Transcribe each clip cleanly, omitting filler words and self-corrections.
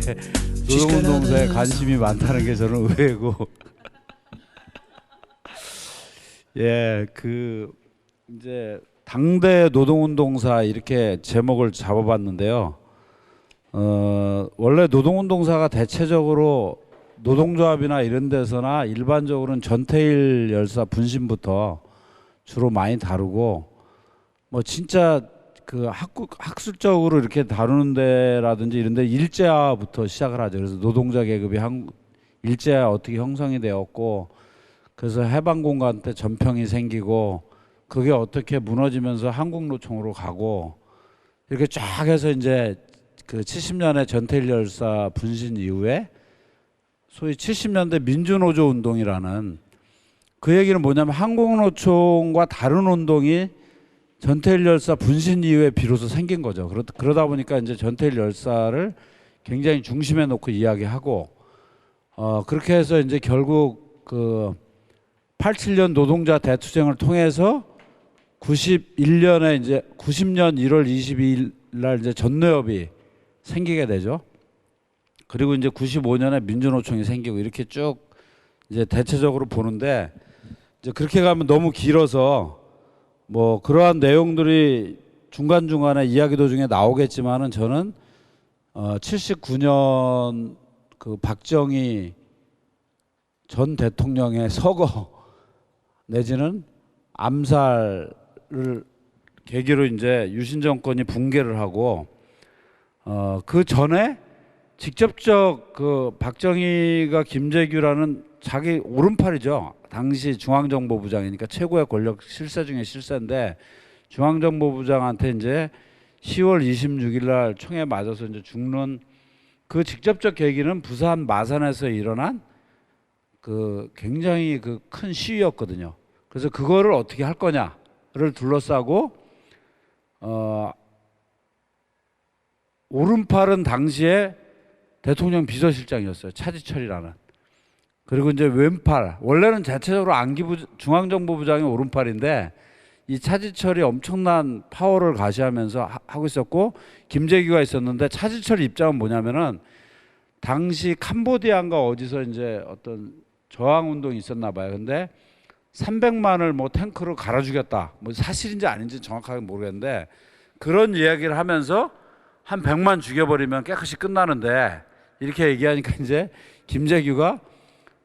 있는데 노동운동사에 관심이 많다는 게 저는 의외고 예, 그 이제 당대 노동운동사 이렇게 제목을 잡아봤는데요. 원래 노동운동사가 대체적으로 노동조합이나 이런 데서나 일반적으로는 전태일 열사 분신부터 주로 많이 다루고 뭐 진짜 그 학술적으로 이렇게 다루는 데라든지 이런 데 일제화부터 시작을 하죠. 그래서 노동자 계급이 일제화 어떻게 형성이 되었고 그래서 해방공간 때 전평이 생기고 그게 어떻게 무너지면서 한국노총으로 가고 이렇게 쫙 해서 이제 그 70년에 전태일 열사 분신 이후에 소위 70년대 민주노조 운동이라는 그 얘기는 뭐냐면 한국노총과 다른 운동이 전태일 열사 분신 이후에 비로소 생긴 거죠. 그러다 보니까 이제 전태일 열사를 굉장히 중심에 놓고 이야기하고 그렇게 해서 이제 결국 그 87년 노동자 대투쟁을 통해서 91년에 이제 90년 1월 22일 날 이제 전노협이 생기게 되죠. 그리고 이제 95년에 민주노총이 생기고 이렇게 쭉 이제 대체적으로 보는데 이제 그렇게 가면 너무 길어서 뭐 그러한 내용들이 중간중간에 이야기 도중에 나오겠지만은 저는 79년 그 박정희 전 대통령의 서거 내지는 암살을 계기로 이제 유신 정권이 붕괴를 하고 그 전에 직접적 그 박정희가 김재규라는 자기 오른팔이죠. 당시 중앙정보부장이니까 최고의 권력 실세 중에 실세인데 중앙정보부장한테 이제 10월 26일 날 총에 맞아서 이제 죽는 그 직접적 계기는 부산 마산에서 일어난 그 굉장히 그 큰 시위였거든요. 그래서 그거를 어떻게 할 거냐를 둘러싸고 오른팔은 당시에 대통령 비서실장이었어요. 차지철이라는. 그리고 이제 왼팔, 원래는 자체적으로 중앙정보부장이 오른팔인데 이 차지철이 엄청난 파워를 가시하면서 하고 있었고 김재규가 있었는데 차지철 입장은 뭐냐면은 당시 캄보디아인가 어디서 이제 어떤 저항 운동이 있었나 봐요. 근데 300만을 뭐 탱크로 갈아 죽였다. 뭐 사실인지 아닌지 정확하게 모르겠는데 그런 이야기를 하면서 한 100만 죽여버리면 깨끗이 끝나는데 이렇게 얘기하니까 이제 김재규가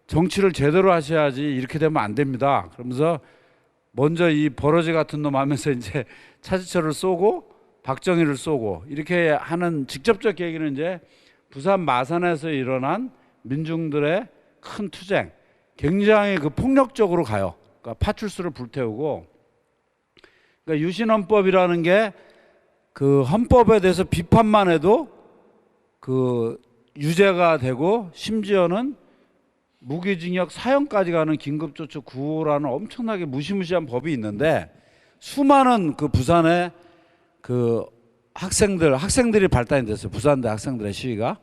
정치를 제대로 하셔야지 이렇게 되면 안 됩니다. 그러면서 먼저 이 버러지 같은 놈 하면서 이제 차지철을 쏘고 박정희를 쏘고 이렇게 하는 직접적 얘기는 이제 부산 마산에서 일어난 민중들의 큰 투쟁, 굉장히 그 폭력적으로 가요. 그러니까 파출소를 불태우고, 그러니까 유신헌법이라는 게 그 헌법에 대해서 비판만 해도 그 유죄가 되고 심지어는 무기징역 사형까지 가는 긴급조처 구호라는 엄청나게 무시무시한 법이 있는데 수많은 그 부산의 그 학생들이 발단이 됐어요. 부산대 학생들의 시위가.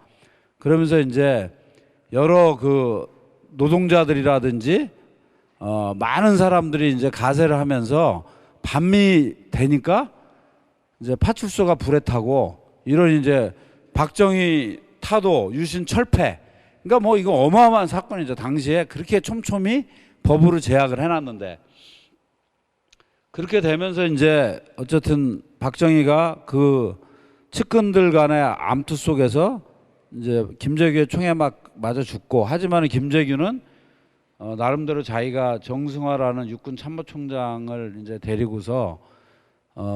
그러면서 이제 여러 그 노동자들이라든지 많은 사람들이 이제 가세를 하면서 밤이 되니까 이제 파출소가 불에 타고 이런 이제 박정희 타도 유신 철폐. 그러니까 뭐 이거 어마어마한 사건이죠. 당시에 그렇게 촘촘히 법으로 제약을 해놨는데 그렇게 되면서 이제 어쨌든 박정희가 그 측근들 간의 암투 속에서 이제 김재규의 총에 맞아 죽고 하지만 김재규는 나름대로 자기가 정승화라는 육군 참모총장을 이제 데리고서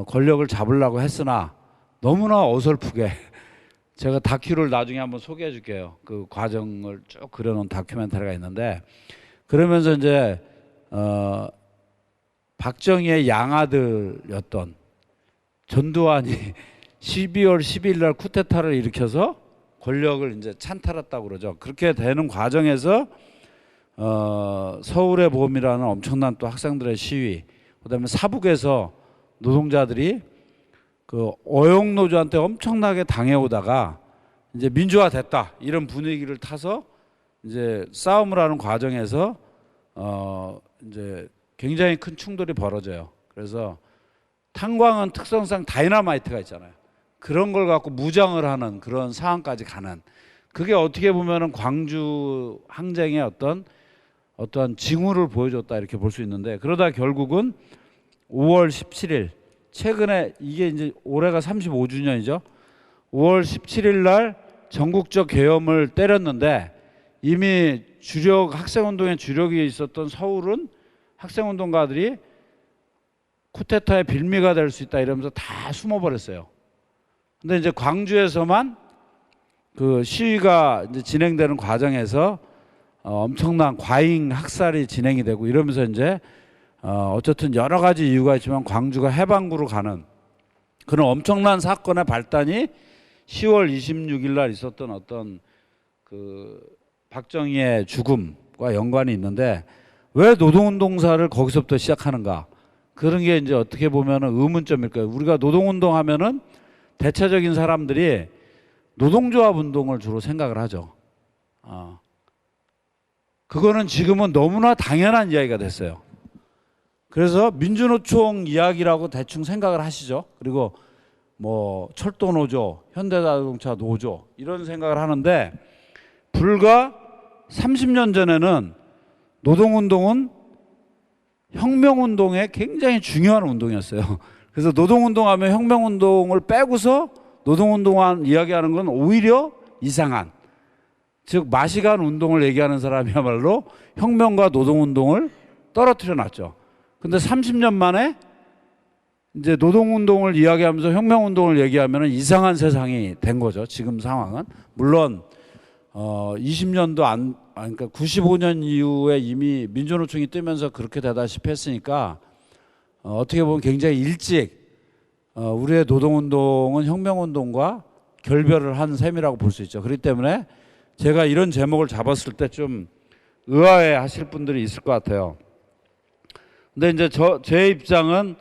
권력을 잡으려고 했으나 너무나 어설프게 제가 다큐를 나중에 한번 소개해 줄게요. 그 과정을 쭉 그려놓은 다큐멘터리가 있는데 그러면서 이제 박정희의 양아들이었던 전두환이 12월 12일 날 쿠데타를 일으켜서 권력을 이제 찬탈했다고 그러죠. 그렇게 되는 과정에서 서울의 봄이라는 엄청난 또 학생들의 시위, 그다음에 사북에서 노동자들이 그 어용노조한테 엄청나게 당해오다가 이제 민주화됐다 이런 분위기를 타서 이제 싸움을 하는 과정에서 이제 굉장히 큰 충돌이 벌어져요. 그래서 탄광은 특성상 다이너마이트가 있잖아요. 그런 걸 갖고 무장을 하는 그런 상황까지 가는 그게 어떻게 보면은 광주 항쟁의 어떠한 징후를 보여줬다 이렇게 볼 수 있는데, 그러다 결국은 5월 17일 최근에 이게 이제 올해가 35주년이죠. 5월 17일 날 전국적 계엄을 때렸는데 이미 학생운동의 주력이 있었던 서울은 학생운동가들이 쿠데타의 빌미가 될 수 있다 이러면서 다 숨어버렸어요. 근데 이제 광주에서만 그 시위가 이제 진행되는 과정에서 엄청난 과잉 학살이 진행이 되고 이러면서 이제 어쨌든 여러 가지 이유가 있지만 광주가 해방구로 가는 그런 엄청난 사건의 발단이 10월 26일 날 있었던 어떤 그 박정희의 죽음과 연관이 있는데, 왜 노동운동사를 거기서부터 시작하는가? 그런 게 이제 어떻게 보면 의문점일 거예요. 우리가 노동운동 하면은 대체적인 사람들이 노동조합 운동을 주로 생각을 하죠. 그거는 지금은 너무나 당연한 이야기가 됐어요. 그래서 민주노총 이야기라고 대충 생각을 하시죠. 그리고 뭐 철도노조, 현대자동차 노조 이런 생각을 하는데, 불과 30년 전에는 노동운동은 혁명운동의 굉장히 중요한 운동이었어요. 그래서 노동운동하면 혁명운동을 빼고서 노동운동 이야기하는 건 오히려 이상한, 즉 마시간 운동을 얘기하는 사람이야말로 혁명과 노동운동을 떨어뜨려 놨죠. 근데 30년 만에 이제 노동운동을 이야기하면서 혁명운동을 얘기하면 이상한 세상이 된 거죠. 지금 상황은. 물론 20년도 그러니까 95년 이후에 이미 민주노총이 뜨면서 그렇게 되다시피 했으니까 어떻게 보면 굉장히 일찍 우리의 노동운동은 혁명운동과 결별을 한 셈이라고 볼 수 있죠. 그렇기 때문에 제가 이런 제목을 잡았을 때 좀 의아해 하실 분들이 있을 것 같아요. 근데 이제 제 입장은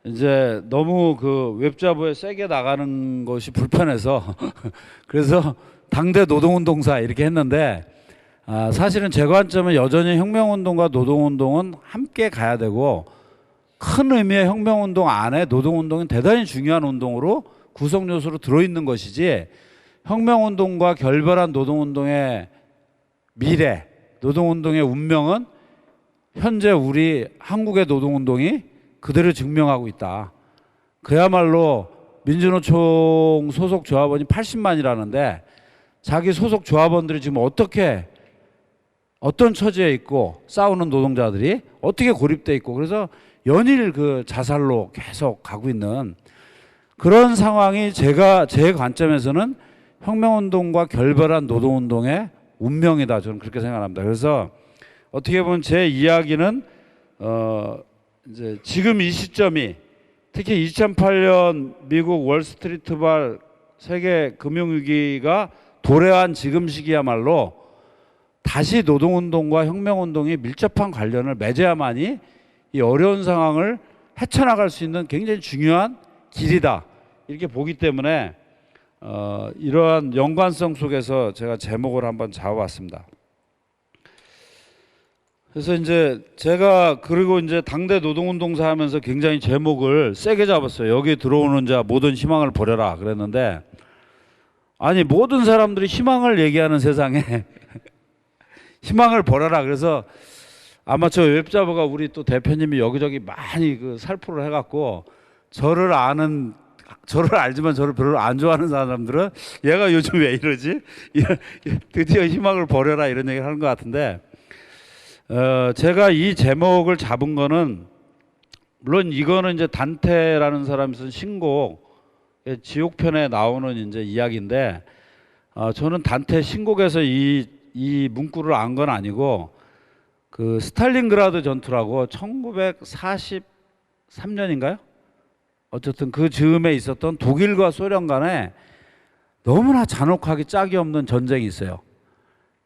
이제 너무 그 웹자보에 세게 나가는 것이 불편해서 그래서 당대 노동운동사 이렇게 했는데, 사실은 제 관점은 여전히 혁명운동과 노동운동은 함께 가야 되고, 큰 의미의 혁명운동 안에 노동운동은 대단히 중요한 운동으로 구성 요소로 들어있는 것이지, 혁명운동과 결별한 노동운동의 미래, 노동운동의 운명은 현재 우리 한국의 노동운동이 그대로 증명하고 있다. 그야말로 민주노총 소속 조합원이 80만이라는데 자기 소속 조합원들이 지금 어떤 처지에 있고, 싸우는 노동자들이 어떻게 고립돼 있고, 그래서 연일 그 자살로 계속 가고 있는 그런 상황이 제 관점에서는 혁명운동과 결별한 노동운동의 운명이다, 저는 그렇게 생각합니다. 그래서 어떻게 보면 제 이야기는 이제 지금 이 시점이, 특히 2008년 미국 월스트리트발 세계 금융위기가 도래한 지금 시기야말로 다시 노동운동과 혁명운동이 밀접한 관련을 맺어야만이 이 어려운 상황을 헤쳐나갈 수 있는 굉장히 중요한 길이다, 이렇게 보기 때문에 이러한 연관성 속에서 제가 제목을 한번 잡아봤습니다. 그래서 이제 제가 그리고 이제 당대 노동운동사 하면서 굉장히 제목을 세게 잡았어요. 여기 들어오는 자 모든 희망을 버려라 그랬는데, 아니 모든 사람들이 희망을 얘기하는 세상에 희망을 버려라. 그래서 아마 저 웹자보가 우리 또 대표님이 여기저기 많이 그 살포를 해갖고 저를 알지만 저를 별로 안 좋아하는 사람들은 얘가 요즘 왜 이러지? 드디어 희망을 버려라 이런 얘기를 하는 것 같은데, 제가 이 제목을 잡은 거는 물론 이거는 이제 단테라는 사람이 쓴 신곡 지옥편에 나오는 이제 이야기인데, 저는 단테 신곡에서 이 문구를 안 건 아니고, 그 스탈린그라드 전투라고 1943년인가요? 어쨌든 그 즈음에 있었던 독일과 소련 간에 너무나 잔혹하게 짝이 없는 전쟁이 있어요.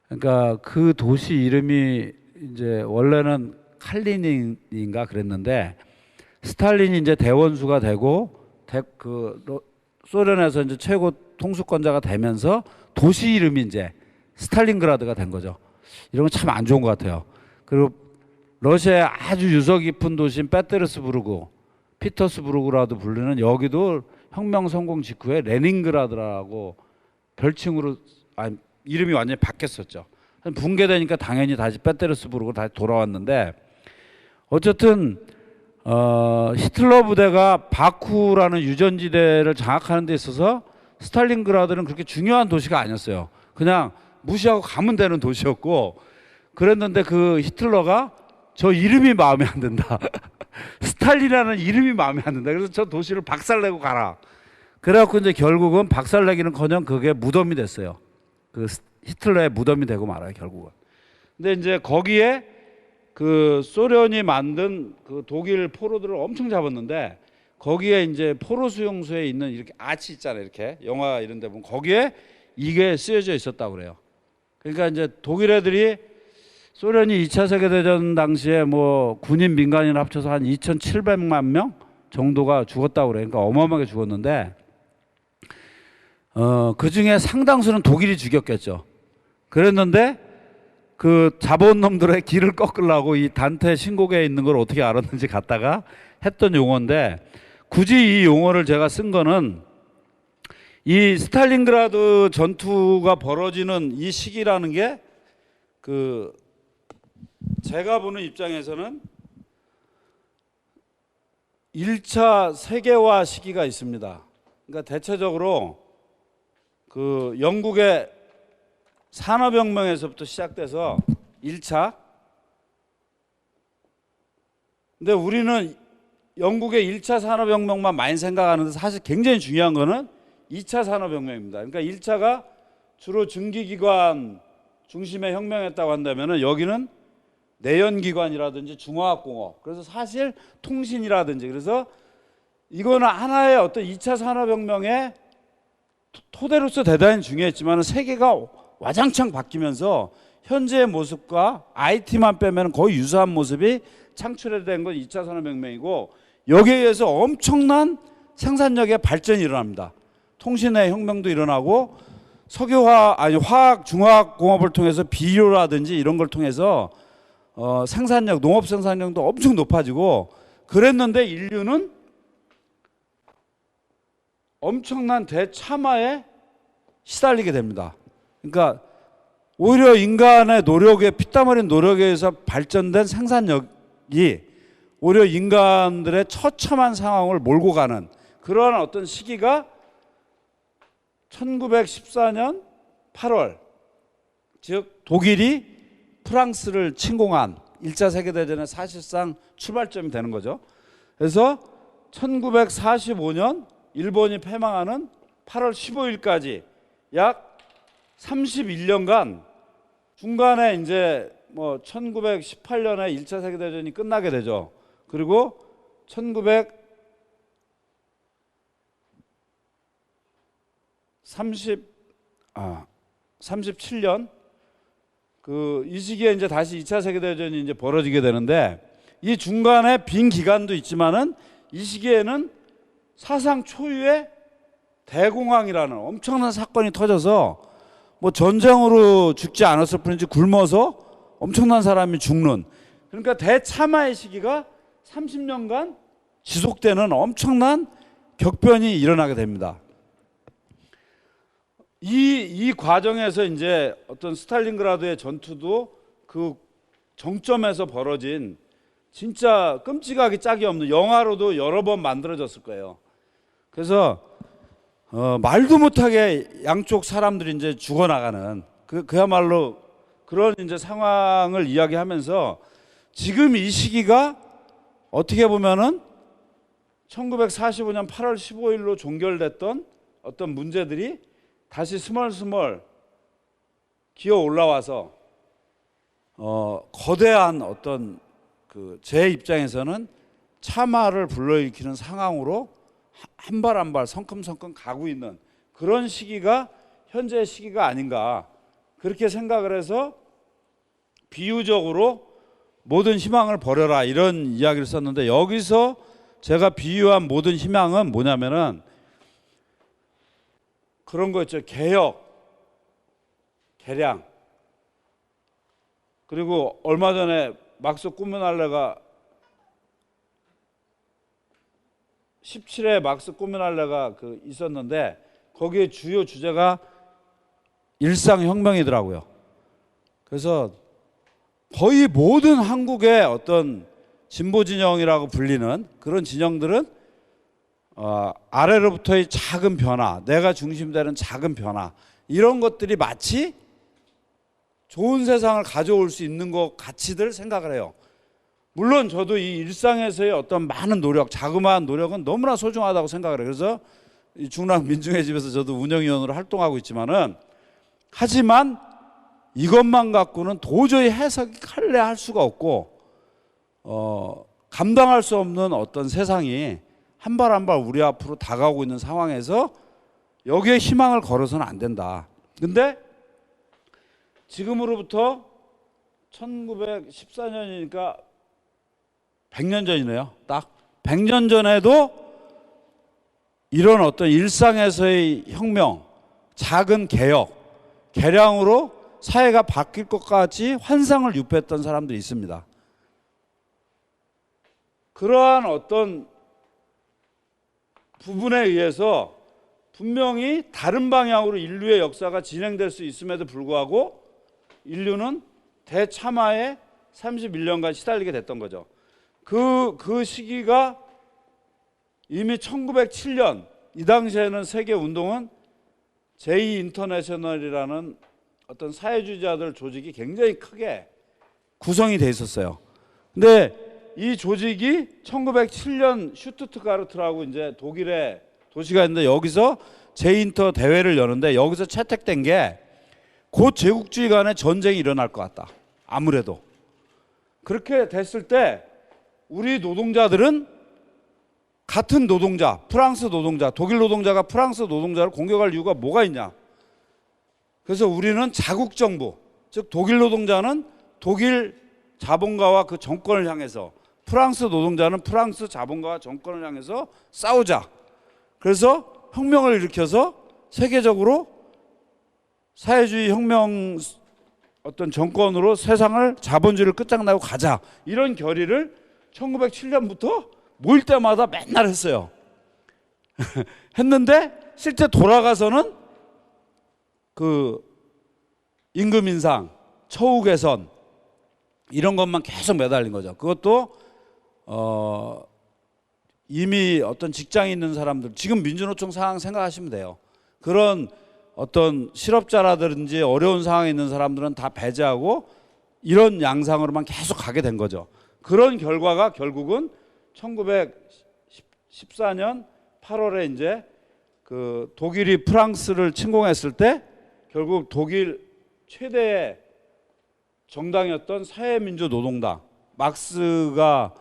그러니까 그 도시 이름이 이제 원래는 칼리닌인가 그랬는데, 스탈린이 이제 대원수가 되고 소련에서 이제 최고 통수권자가 되면서 도시 이름이 이제 스탈린그라드가 된 거죠. 이런 건 참 안 좋은 것 같아요. 그리고 러시아의 아주 유서 깊은 도시인 피터스부르크라도 불리는 여기도 혁명 성공 직후에 레닌그라드라고 별칭으로, 이름이 완전히 바뀌었었죠. 붕괴되니까 당연히 다시 페테르스부르크로 다시 돌아왔는데 어쨌든 히틀러 부대가 바쿠라는 유전지대를 장악하는 데 있어서 스탈린그라드는 그렇게 중요한 도시가 아니었어요. 그냥 무시하고 가면 되는 도시였고 그랬는데 그 히틀러가 저 이름이 마음에 안 든다. 스탈린이라는 이름이 마음에 안 든다. 그래서 저 도시를 박살내고 가라. 그래갖고 이제 결국은 박살내기는커녕 그게 무덤이 됐어요. 그 히틀러의 무덤이 되고 말아요 결국은. 근데 이제 거기에 그 소련이 만든 그 독일 포로들을 엄청 잡았는데 거기에 이제 포로 수용소에 있는 이렇게 아치 있잖아요. 이렇게 영화 이런 데 보면 거기에 이게 쓰여져 있었다고 그래요. 그러니까 이제 독일 애들이 소련이 2차 세계대전 당시에 뭐 군인 민간인 합쳐서 한 2,700만 명 정도가 죽었다고 그래요. 그러니까 어마어마하게 죽었는데 그 중에 상당수는 독일이 죽였겠죠. 그랬는데 그 잡아온 놈들의 길을 꺾으려고 이 단테 신곡에 있는 걸 어떻게 알았는지 갖다가 했던 용어인데 굳이 이 용어를 제가 쓴 거는 이 스탈린그라드 전투가 벌어지는 이 시기라는 게 그 제가 보는 입장에서는 1차 세계화 시기가 있습니다. 그러니까 대체적으로 그 영국의 산업혁명에서부터 시작돼서 1차. 근데 우리는 영국의 1차 산업혁명만 많이 생각하는데 사실 굉장히 중요한 거는 2차 산업혁명입니다. 그러니까 1차가 주로 증기기관 중심의 혁명이었다고 한다면 여기는 내연기관이라든지 중화학공업, 그래서 사실 통신이라든지, 그래서 이거는 하나의 어떤 2차 산업혁명의 토대로서 대단히 중요했지만 세계가 와장창 바뀌면서 현재의 모습과 IT만 빼면 거의 유사한 모습이 창출된 건 2차 산업혁명이고 여기에 의해서 엄청난 생산력의 발전이 일어납니다. 통신의 혁명도 일어나고 화학, 중화학 공업을 통해서 비료라든지 이런 걸 통해서 생산력, 농업 생산력도 엄청 높아지고 그랬는데 인류는 엄청난 대참화에 시달리게 됩니다. 그러니까 오히려 인간의 노력에 피땀 흘린 노력에 의해서 발전된 생산력이 오히려 인간들의 처참한 상황을 몰고 가는 그러한 어떤 시기가 1914년 8월, 즉 독일이 프랑스를 침공한 1차 세계대전의 사실상 출발점이 되는 거죠. 그래서 1945년 일본이 패망하는 8월 15일까지 약 31년간 중간에 이제 뭐 1918년에 1차 세계대전이 끝나게 되죠. 그리고 37년 그 이 시기에 이제 다시 2차 세계대전이 이제 벌어지게 되는데 이 중간에 빈 기간도 있지만은 이 시기에는 사상 초유의 대공황이라는 엄청난 사건이 터져서 뭐 전쟁으로 죽지 않았을 뿐이지 굶어서 엄청난 사람이 죽는, 그러니까 대참화의 시기가 30년간 지속되는 엄청난 격변이 일어나게 됩니다. 이 과정에서 이제 어떤 스탈린그라드의 전투도 그 정점에서 벌어진 진짜 끔찍하기 짝이 없는, 영화로도 여러 번 만들어졌을 거예요. 그래서 말도 못하게 양쪽 사람들이 이제 죽어나가는 그야말로 그런 이제 상황을 이야기하면서 지금 이 시기가 어떻게 보면은 1945년 8월 15일로 종결됐던 어떤 문제들이 다시 스멀스멀 기어 올라와서 거대한 어떤 제 입장에서는 참화를 불러일으키는 상황으로 한 발 한 발 성큼성큼 가고 있는 그런 시기가 현재의 시기가 아닌가, 그렇게 생각을 해서 비유적으로 모든 희망을 버려라 이런 이야기를 썼는데, 여기서 제가 비유한 모든 희망은 뭐냐면은 그런 거 있죠. 개혁, 개량. 그리고 얼마 전에 막스 꾸미날레가 17회 막스 꾸미날레가 있었는데 거기에 주요 주제가 일상혁명이더라고요. 그래서 거의 모든 한국의 어떤 진보 진영이라고 불리는 그런 진영들은 아래로부터의 작은 변화, 내가 중심되는 작은 변화, 이런 것들이 마치 좋은 세상을 가져올 수 있는 것 같이들 생각을 해요. 물론 저도 이 일상에서의 어떤 많은 노력, 자그마한 노력은 너무나 소중하다고 생각을 해요. 그래서 이 중랑 민중의 집에서 저도 운영위원으로 활동하고 있지만은, 하지만 이것만 갖고는 도저히 해석이 할래 할 수가 없고 감당할 수 없는 어떤 세상이 한 발 한 발 우리 앞으로 다가오고 있는 상황에서 여기에 희망을 걸어서는 안 된다. 근데 지금으로부터 1914년이니까 100년 전이네요. 딱 100년 전에도 이런 어떤 일상에서의 혁명, 작은 개혁, 개량으로 사회가 바뀔 것 같이 환상을 유폐했던 사람들이 있습니다. 그러한 어떤 부분에 의해서 분명히 다른 방향으로 인류의 역사가 진행될 수 있음에도 불구하고 인류는 대참화에 31년간 시달리게 됐던 거죠. 그 시기가 이미 1907년, 이 당시에는 세계 운동은 제2인터내셔널이라는 어떤 사회주의자들 조직이 굉장히 크게 구성이 돼 있었어요. 근데 이 조직이 1907년 슈투트가르트라고 이제 독일의 도시가 있는데, 여기서 제2인터 대회를 여는데, 여기서 채택된 게 곧 제국주의 간의 전쟁이 일어날 것 같다. 아무래도 그렇게 됐을 때 우리 노동자들은 같은 노동자, 프랑스 노동자, 독일 노동자가 프랑스 노동자를 공격할 이유가 뭐가 있냐. 그래서 우리는 자국 정부, 즉 독일 노동자는 독일 자본가와 그 정권을 향해서, 프랑스 노동자는 프랑스 자본가와 정권을 향해서 싸우자. 그래서 혁명을 일으켜서 세계적으로 사회주의 혁명 어떤 정권으로 세상을, 자본주의를 끝장나고 가자. 이런 결의를 1907년부터 모일 때마다 맨날 했어요. 했는데 실제 돌아가서는 그 임금 인상, 처우 개선, 이런 것만 계속 매달린 거죠. 그것도 이미 어떤 직장에 있는 사람들, 지금 민주노총 상황 생각하시면 돼요. 그런 어떤 실업자라든지 어려운 상황에 있는 사람들은 다 배제하고 이런 양상으로만 계속 가게 된 거죠. 그런 결과가 결국은 1914년 8월에 이제 그 독일이 프랑스를 침공했을 때 결국 독일 최대의 정당이었던 사회민주노동당, 막스가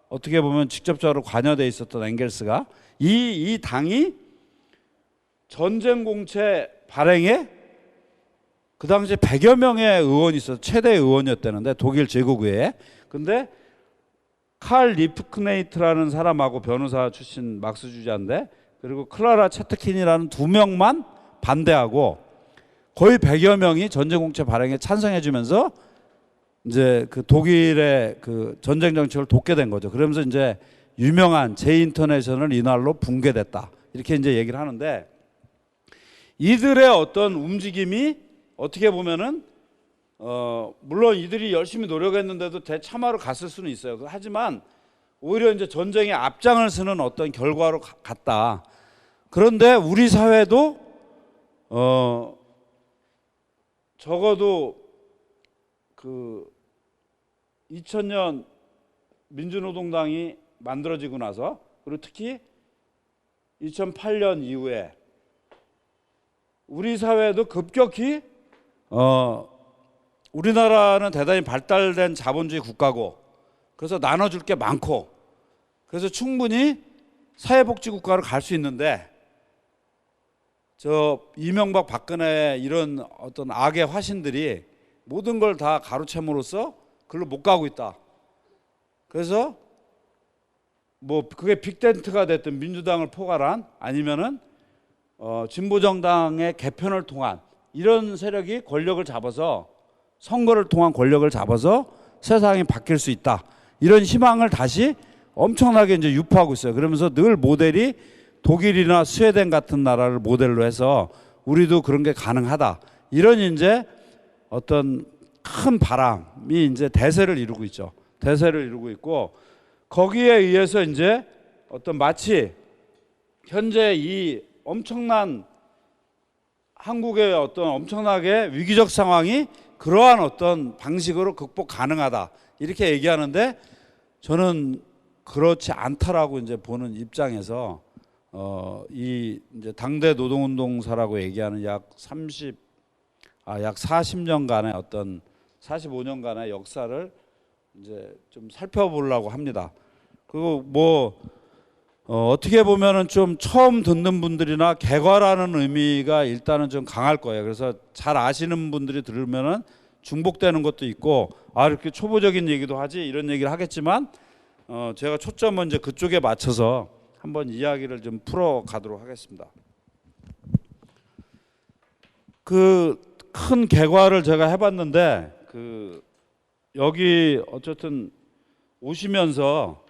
어떻게 보면 직접적으로 관여돼 있었던 엥겔스가, 이 당이 전쟁 공채 발행에 그 당시에 100여 명의 의원이 있어서 최대 의원이었다는데, 독일 제국의회. 근데 칼 리프크네이트라는 사람하고, 변호사 출신 막스주의자인데, 그리고 클라라 채트킨이라는 2명만 반대하고 거의 100여 명이 전쟁 공채 발행에 찬성해 주면서 이제 그 독일의 그 전쟁 정책을 돕게 된 거죠. 그러면서 이제 유명한 제2인터내셔널 이날로 붕괴됐다. 이렇게 이제 얘기를 하는데, 이들의 어떤 움직임이 어떻게 보면은 물론 이들이 열심히 노력했는데도 대참화로 갔을 수는 있어요. 하지만 오히려 이제 전쟁에 앞장을 서는 어떤 결과로 갔다. 그런데 우리 사회도 적어도 그 2000년 민주노동당이 만들어지고 나서, 그리고 특히 2008년 이후에 우리 사회도 급격히 우리나라는 대단히 발달된 자본주의 국가고, 그래서 나눠줄 게 많고, 그래서 충분히 사회복지국가로 갈 수 있는데, 저 이명박 박근혜 이런 어떤 악의 화신들이 모든 걸 다 가로채므로써 글로 못 가고 있다. 그래서 뭐 그게 빅텐트가 됐든 민주당을 포괄한, 아니면은 진보정당의 개편을 통한 이런 세력이 권력을 잡아서, 선거를 통한 권력을 잡아서 세상이 바뀔 수 있다. 이런 희망을 다시 엄청나게 이제 유포하고 있어요. 그러면서 늘 모델이 독일이나 스웨덴 같은 나라를 모델로 해서 우리도 그런 게 가능하다. 이런 이제 어떤 큰 바람이 이제 대세를 이루고 있죠. 대세를 이루고 있고 거기에 의해서 이제 어떤 마치 현재 이 엄청난 한국의 어떤 엄청나게 위기적 상황이 그러한 어떤 방식으로 극복 가능하다 이렇게 얘기하는데 저는 그렇지 않다라고 이제 보는 입장에서 이 이제 당대 노동운동사라고 얘기하는 약 40년간의 어떤 45년간의 역사를 이제 좀 살펴보려고 합니다. 그리고 뭐 어떻게 보면은 좀 처음 듣는 분들이나 개괄하는 의미가 일단은 좀 강할 거예요. 그래서 잘 아시는 분들이 들으면은 중복되는 것도 있고 이렇게 초보적인 얘기도 하지 이런 얘기를 하겠지만 제가 초점은 이제 그쪽에 맞춰서 한번 이야기를 좀 풀어 가도록 하겠습니다. 그 큰 개괄을 제가 해봤는데 여기 어쨌든 오시면서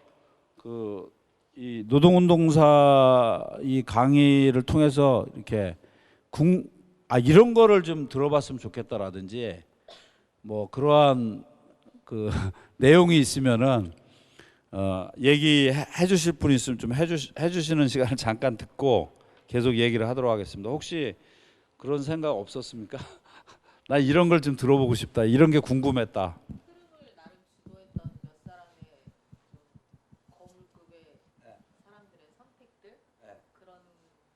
이 노동운동사 이 강의를 통해서 이렇게 이런 거를 좀 들어봤으면 좋겠다라든지 뭐 그러한 내용이 있으면은 얘기해 주실 분이 있으면 좀 해주시는 시간을 잠깐 듣고 계속 얘기를 하도록 하겠습니다. 혹시 그런 생각 없었습니까? 나 이런 걸 좀 들어보고 싶다. 이런 게 궁금했다. 흐름을 나름 주도했던 몇 사람의 거물급의 사람들의 선택들 그런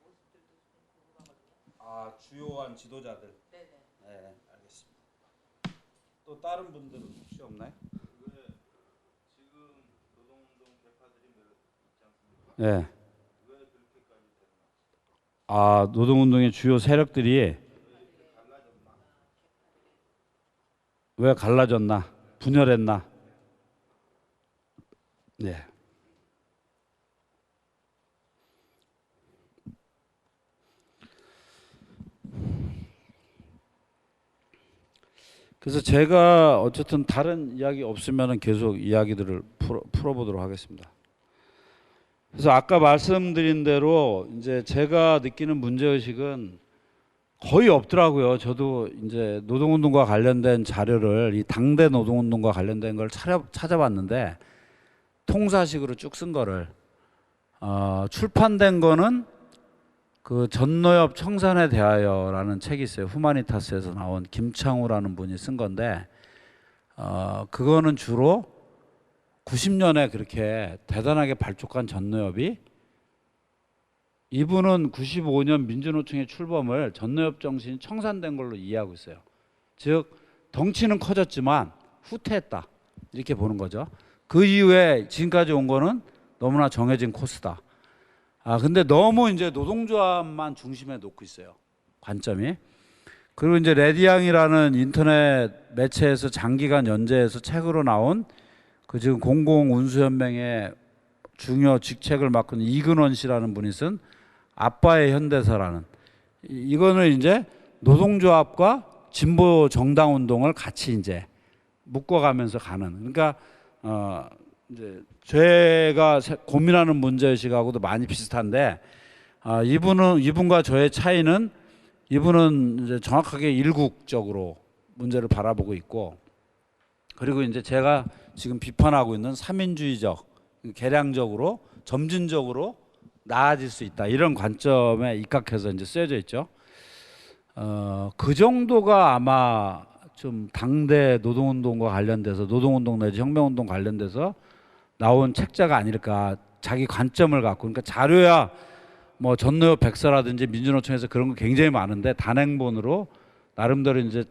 모습들도 좀 궁금하거든요. 주요한 지도자들. 네네. 네, 알겠습니다. 또 다른 분들은 혹시 없나요? 지금 노동운동 개파들이 있지 않습니까? 네. 왜 그렇게까지 되나? 노동운동의 주요 세력들이 왜 갈라졌나? 분열했나? 네. 그래서 제가 어쨌든 다른 이야기 없으면 계속 이야기들을 풀어보도록 하겠습니다. 그래서 아까 말씀드린 대로 이제 제가 느끼는 문제의식은 거의 없더라고요. 저도 이제 노동운동과 관련된 자료를 이 당대 노동운동과 관련된 걸 찾아봤는데 통사식으로 쭉 쓴 거를 출판된 거는 그 전노엽 청산에 대하여라는 책이 있어요. 후마니타스에서 나온 김창우라는 분이 쓴 건데 그거는 주로 90년에 그렇게 대단하게 발족한 전노엽이 이분은 95년 민주노총의 출범을 전노엽 정신이 청산된 걸로 이해하고 있어요. 즉 덩치는 커졌지만 후퇴했다 이렇게 보는 거죠. 그 이후에 지금까지 온 거는 너무나 정해진 코스다. 근데 너무 이제 노동조합만 중심에 놓고 있어요. 관점이. 그리고 이제 레디앙이라는 인터넷 매체에서 장기간 연재해서 책으로 나온 그 지금 공공운수연맹의 중요 직책을 맡은 이근원 씨라는 분이 쓴 아빠의 현대사라는 이거는 이제 노동조합과 진보 정당 운동을 같이 이제 묶어가면서 가는 그러니까 이제 제가 고민하는 문제의식하고도 많이 비슷한데 이분과 저의 차이는 이분은 이제 정확하게 일국적으로 문제를 바라보고 있고 그리고 이제 제가 지금 비판하고 있는 삼인주의적 개량적으로 점진적으로 나아질 수 있다 이런 관점에 입각해서 이제 쓰여져 있죠. 그 정도가 아마 좀 당대 노동운동과 관련돼서 노동운동 내지 혁명운동 관련돼서 나온 책자가 아닐까. 자기 관점을 갖고 그러니까 자료야 뭐 전노엽 백서라든지 민주노총에서 그런 거 굉장히 많은데 단행본으로 나름대로 이제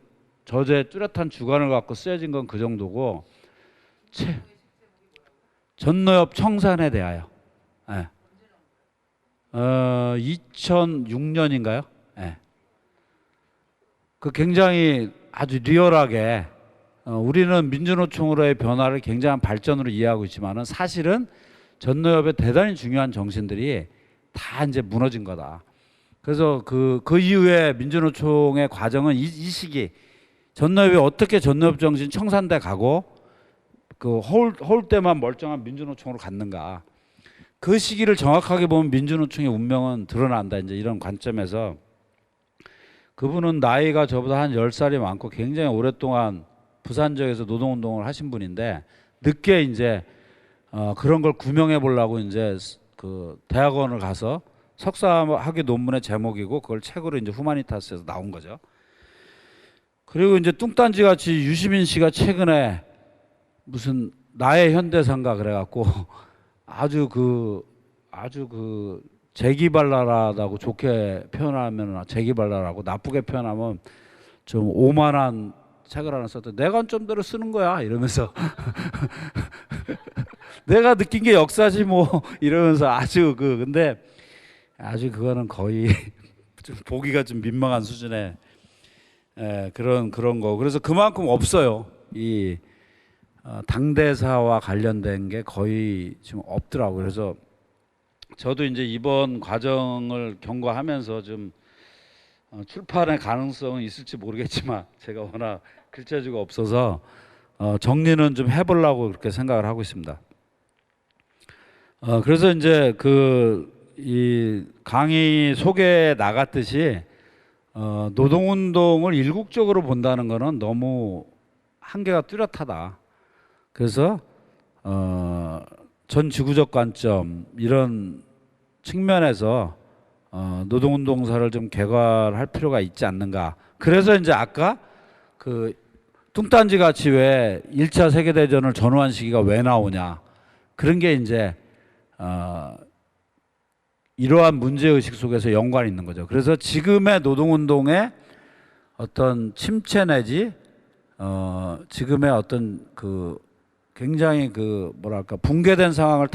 저제 뚜렷한 주관을 갖고 쓰여진 건 그 정도고 전노엽 청산에 대하여 2006년인가요? 그 굉장히 아주 리얼하게 우리는 민주노총으로의 변화를 굉장한 발전으로 이해하고 있지만은 사실은 전노엽의 대단히 중요한 정신들이 다 이제 무너진 거다. 그래서 그 이후에 민주노총의 과정은 이 시기 전노엽이 어떻게 전노엽 정신 청산돼 가고 그 허울 때만 멀쩡한 민주노총으로 갔는가. 그 시기를 정확하게 보면 민주노총의 운명은 드러난다. 이제 이런 관점에서 그분은 나이가 저보다 한 10살이 많고 굉장히 오랫동안 부산 지역에서 노동운동을 하신 분인데 늦게 이제 그런 걸 규명해 보려고 이제 그 대학원을 가서 석사학위 논문의 제목이고 그걸 책으로 이제 후마니타스에서 나온 거죠. 그리고 이제 뚱딴지 같이 유시민 씨가 최근에 무슨 나의 현대사인가 그래갖고 아주 그 재기발랄하다고 좋게 표현하면 재기발랄하고 나쁘게 표현하면 좀 오만한 책을 하나 썼더 내가 좀 대로 쓰는 거야 이러면서 내가 느낀 게 역사지 뭐 이러면서 아주 근데 아주 그거는 거의 좀 보기가 좀 민망한 수준의 그런 거. 그래서 그만큼 없어요. 이 당대사와 관련된 게 거의 지금 없더라고요. 그래서 저도 이제 이번 과정을 경과하면서 좀 출판의 가능성은 있을지 모르겠지만 제가 워낙 글재주가 없어서 정리는 좀 해보려고 그렇게 생각을 하고 있습니다. 그래서 이제 이 강의 소개에 나갔듯이 노동운동을 일국적으로 본다는 것은 너무 한계가 뚜렷하다. 그래서 전 지구적 관점 이런 측면에서 노동운동사를 좀 개괄할 필요가 있지 않는가. 그래서 이제 아까 그 뚱딴지 같이 왜 1차 세계대전을 전후한 시기가 왜 나오냐. 그런 게 이제 이러한 문제의식 속에서 연관이 있는 거죠. 그래서 지금의 노동운동의 어떤 침체 내지 지금의 어떤 굉장히 뭐랄까 붕괴된 상황을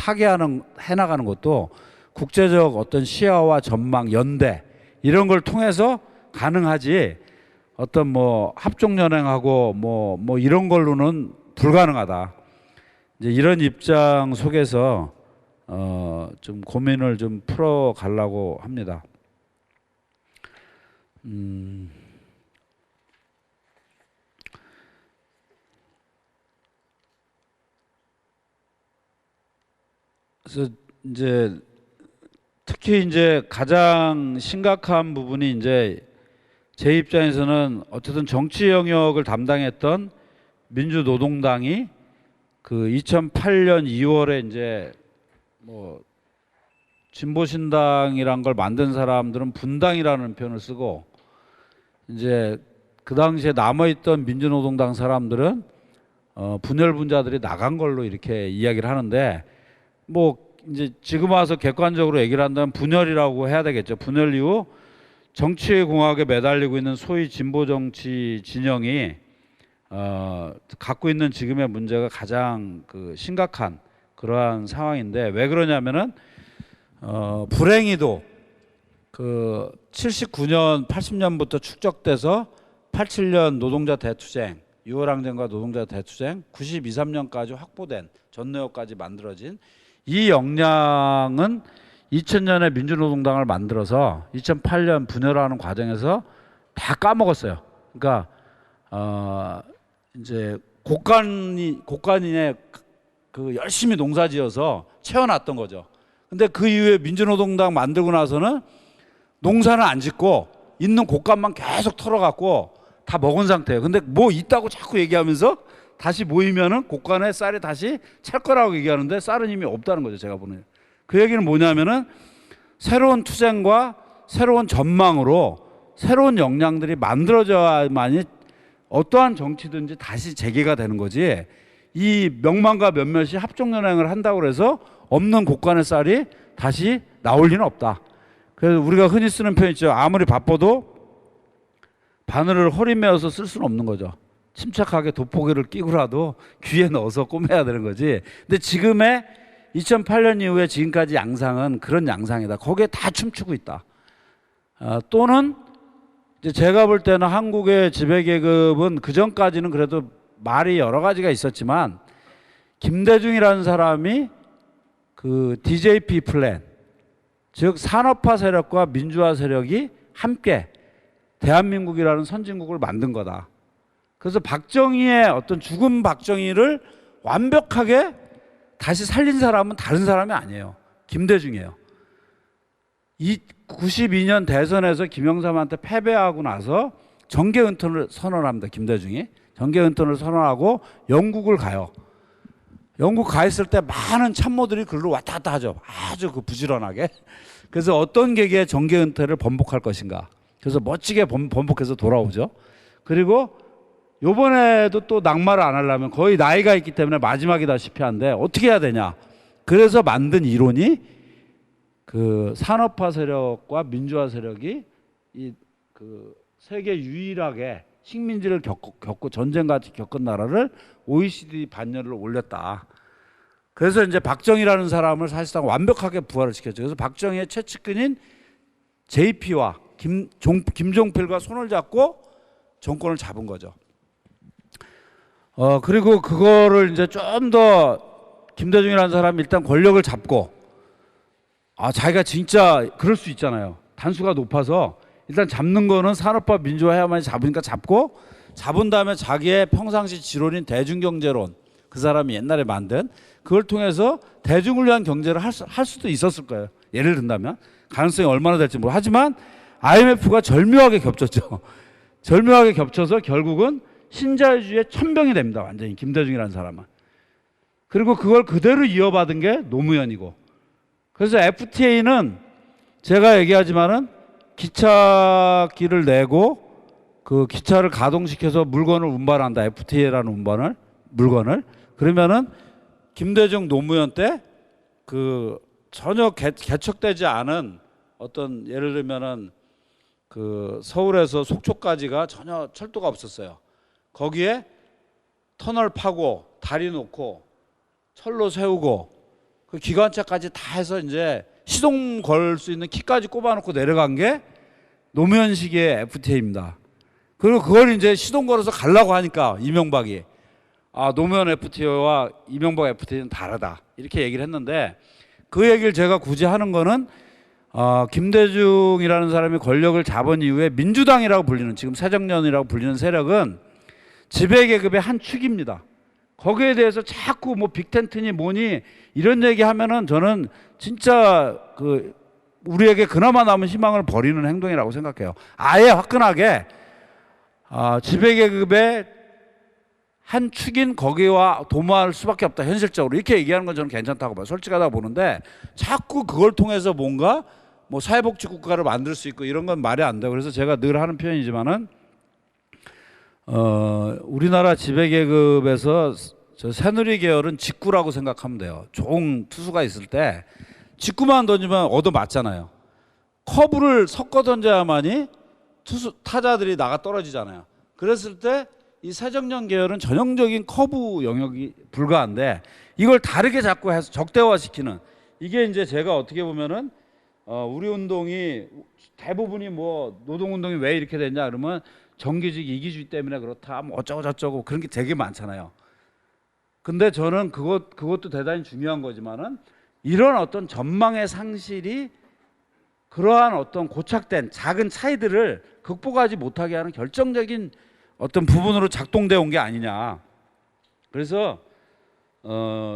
해나가는 것도 국제적 어떤 시야와 전망, 연대 이런 걸 통해서 가능하지 어떤 뭐 합종연행하고 뭐 이런 걸로는 불가능하다. 이제 이런 입장 속에서 좀 고민을 좀 풀어 가려고 합니다. 그래서 이제 특히 이제 가장 심각한 부분이 이제 제 입장에서는 어쨌든 정치 영역을 담당했던 민주노동당이 2008년 2월에 이제 뭐 진보신당이란 걸 만든 사람들은 분당이라는 표현을 쓰고 이제 그 당시에 남아있던 민주노동당 사람들은 분열 분자들이 나간 걸로 이렇게 이야기를 하는데 뭐 이제 지금 와서 객관적으로 얘기를 한다면 분열이라고 해야 되겠죠. 분열 이후 정치의 공학에 매달리고 있는 소위 진보 정치 진영이 갖고 있는 지금의 문제가 가장 심각한 그러한 상황인데 왜 그러냐면은 불행히도 79년 80년부터 축적돼서 87년 노동자 대투쟁 6월 항쟁과 노동자 대투쟁 92, 3년까지 확보된 전내역까지 만들어진 이 역량은 2000년에 민주노동당을 만들어서 2008년 분열하는 과정에서 다 까먹었어요. 그러니까 이제 곡간인의 열심히 농사지어서 채워놨던 거죠. 근데 그 이후에 민주노동당 만들고 나서는 농사는 안 짓고 있는 곡간만 계속 털어갖고 다 먹은 상태예요. 근데 뭐 있다고 자꾸 얘기하면서 다시 모이면은 곡간에 쌀이 다시 찰 거라고 얘기하는데 쌀은 이미 없다는 거죠. 제가 보는 그 얘기는 뭐냐면은 새로운 투쟁과 새로운 전망으로 새로운 역량들이 만들어져야만이 어떠한 정치든지 다시 재개가 되는 거지. 이 명망과 몇몇이 합종연행을 한다고 해서 없는 곡간의 쌀이 다시 나올 리는 없다. 그래서 우리가 흔히 쓰는 표현 있죠. 아무리 바빠도 바늘을 허리 메어서 쓸 수는 없는 거죠. 침착하게 돋보기를 끼고라도 귀에 넣어서 꼬매야 되는 거지. 근데 지금의 2008년 이후에 지금까지 양상은 그런 양상이다. 거기에 다 춤추고 있다. 또는 이제 제가 볼 때는 한국의 지배계급은 그 전까지는 그래도 말이 여러 가지가 있었지만 김대중이라는 사람이 DJP 플랜, 즉 산업화 세력과 민주화 세력이 함께 대한민국이라는 선진국을 만든 거다. 그래서 박정희의 어떤 죽은 박정희를 완벽하게 다시 살린 사람은 다른 사람이 아니에요. 김대중이에요. 이 92년 대선에서 김영삼한테 패배하고 나서 정계 은퇴를 선언합니다. 김대중이 정계 은퇴를 선언하고 영국을 가요. 영국 가 있을 때 많은 참모들이 글로 왔다 갔다 하죠. 아주 그 부지런하게. 그래서 어떤 계기에 정계 은퇴를 번복할 것인가. 그래서 멋지게 번복해서 돌아오죠. 그리고 요번에도 또 낙마를 안 하려면 거의 나이가 있기 때문에 마지막이다시피 한데 어떻게 해야 되냐. 그래서 만든 이론이 그 산업화 세력과 민주화 세력이 이 그 세계 유일하게 식민지를 겪고 전쟁같이 겪은 나라를 OECD 반열을 올렸다. 그래서 이제 박정희라는 사람을 사실상 완벽하게 부활을 시켰죠. 그래서 박정희의 최측근인 JP와 김종필과 손을 잡고 정권을 잡은 거죠. 그리고 그거를 이제 좀 더 김대중이라는 사람이 일단 권력을 잡고 자기가 진짜 그럴 수 있잖아요. 단수가 높아서 일단 잡는 거는 산업화 민주화해야만 잡으니까 잡은 다음에 자기의 평상시 지론인 대중경제론 그 사람이 옛날에 만든 그걸 통해서 대중을 위한 경제를 할 수도 있었을 거예요. 예를 든다면 가능성이 얼마나 될지 모르고 하지만 IMF가 절묘하게 겹쳤죠. 절묘하게 겹쳐서 결국은 신자유주의의 천병이 됩니다. 완전히 김대중이라는 사람은. 그리고 그걸 그대로 이어받은 게 노무현이고 그래서 FTA는 제가 얘기하지만은 기차기를 내고 그 기차를 가동시켜서 물건을 운반한다. FTA라는 물건을 그러면은 김대중 노무현 때 그 전혀 개척되지 않은 어떤 예를 들면은 그 서울에서 속초까지가 전혀 철도가 없었어요. 거기에 터널 파고 다리 놓고 철로 세우고 그 기관차까지 다 해서 이제 시동 걸 수 있는 키까지 꼽아놓고 내려간 게 노무현 시기의 FTA입니다. 그리고 그걸 이제 시동 걸어서 가려고 하니까 이명박이 노무현 FTA와 이명박 FTA는 다르다 이렇게 얘기를 했는데 그 얘기를 제가 굳이 하는 거는 김대중이라는 사람이 권력을 잡은 이후에 민주당이라고 불리는 지금 새정년이라고 불리는 세력은 지배계급의 한 축입니다. 거기에 대해서 자꾸 뭐 빅텐트니 뭐니 이런 얘기하면은 저는 진짜 그 우리에게 그나마 남은 희망을 버리는 행동이라고 생각해요. 아예 화끈하게 지배계급의 한 축인 거기와 도모할 수밖에 없다. 현실적으로 이렇게 얘기하는 건 저는 괜찮다고 봐요. 솔직하다고 보는데 자꾸 그걸 통해서 뭔가 뭐 사회복지 국가를 만들 수 있고 이런 건 말이 안 돼요. 그래서 제가 늘 하는 표현이지만은 우리나라 지배계급에서 저 새누리 계열은 직구라고 생각하면 돼요. 좋은 투수가 있을 때 직구만 던지면 얻어맞잖아요. 커브를 섞어 던져야만이 타자들이 나가 떨어지잖아요. 그랬을 때 이 새정년 계열은 전형적인 커브 영역이 불가한데 이걸 다르게 자꾸 해서 적대화시키는 이게 이제 제가 어떻게 보면은 우리 운동이 대부분이 뭐 노동운동이 왜 이렇게 됐냐 그러면 정규직 이기주의 때문에 그렇다 뭐 어쩌고 저쩌고 그런 게 되게 많잖아요. 근데 저는 그것도 대단히 중요한 거지만은 이런 어떤 전망의 상실이 그러한 어떤 고착된 작은 차이들을 극복하지 못하게 하는 결정적인 어떤 부분으로 작동되어 온 게 아니냐. 그래서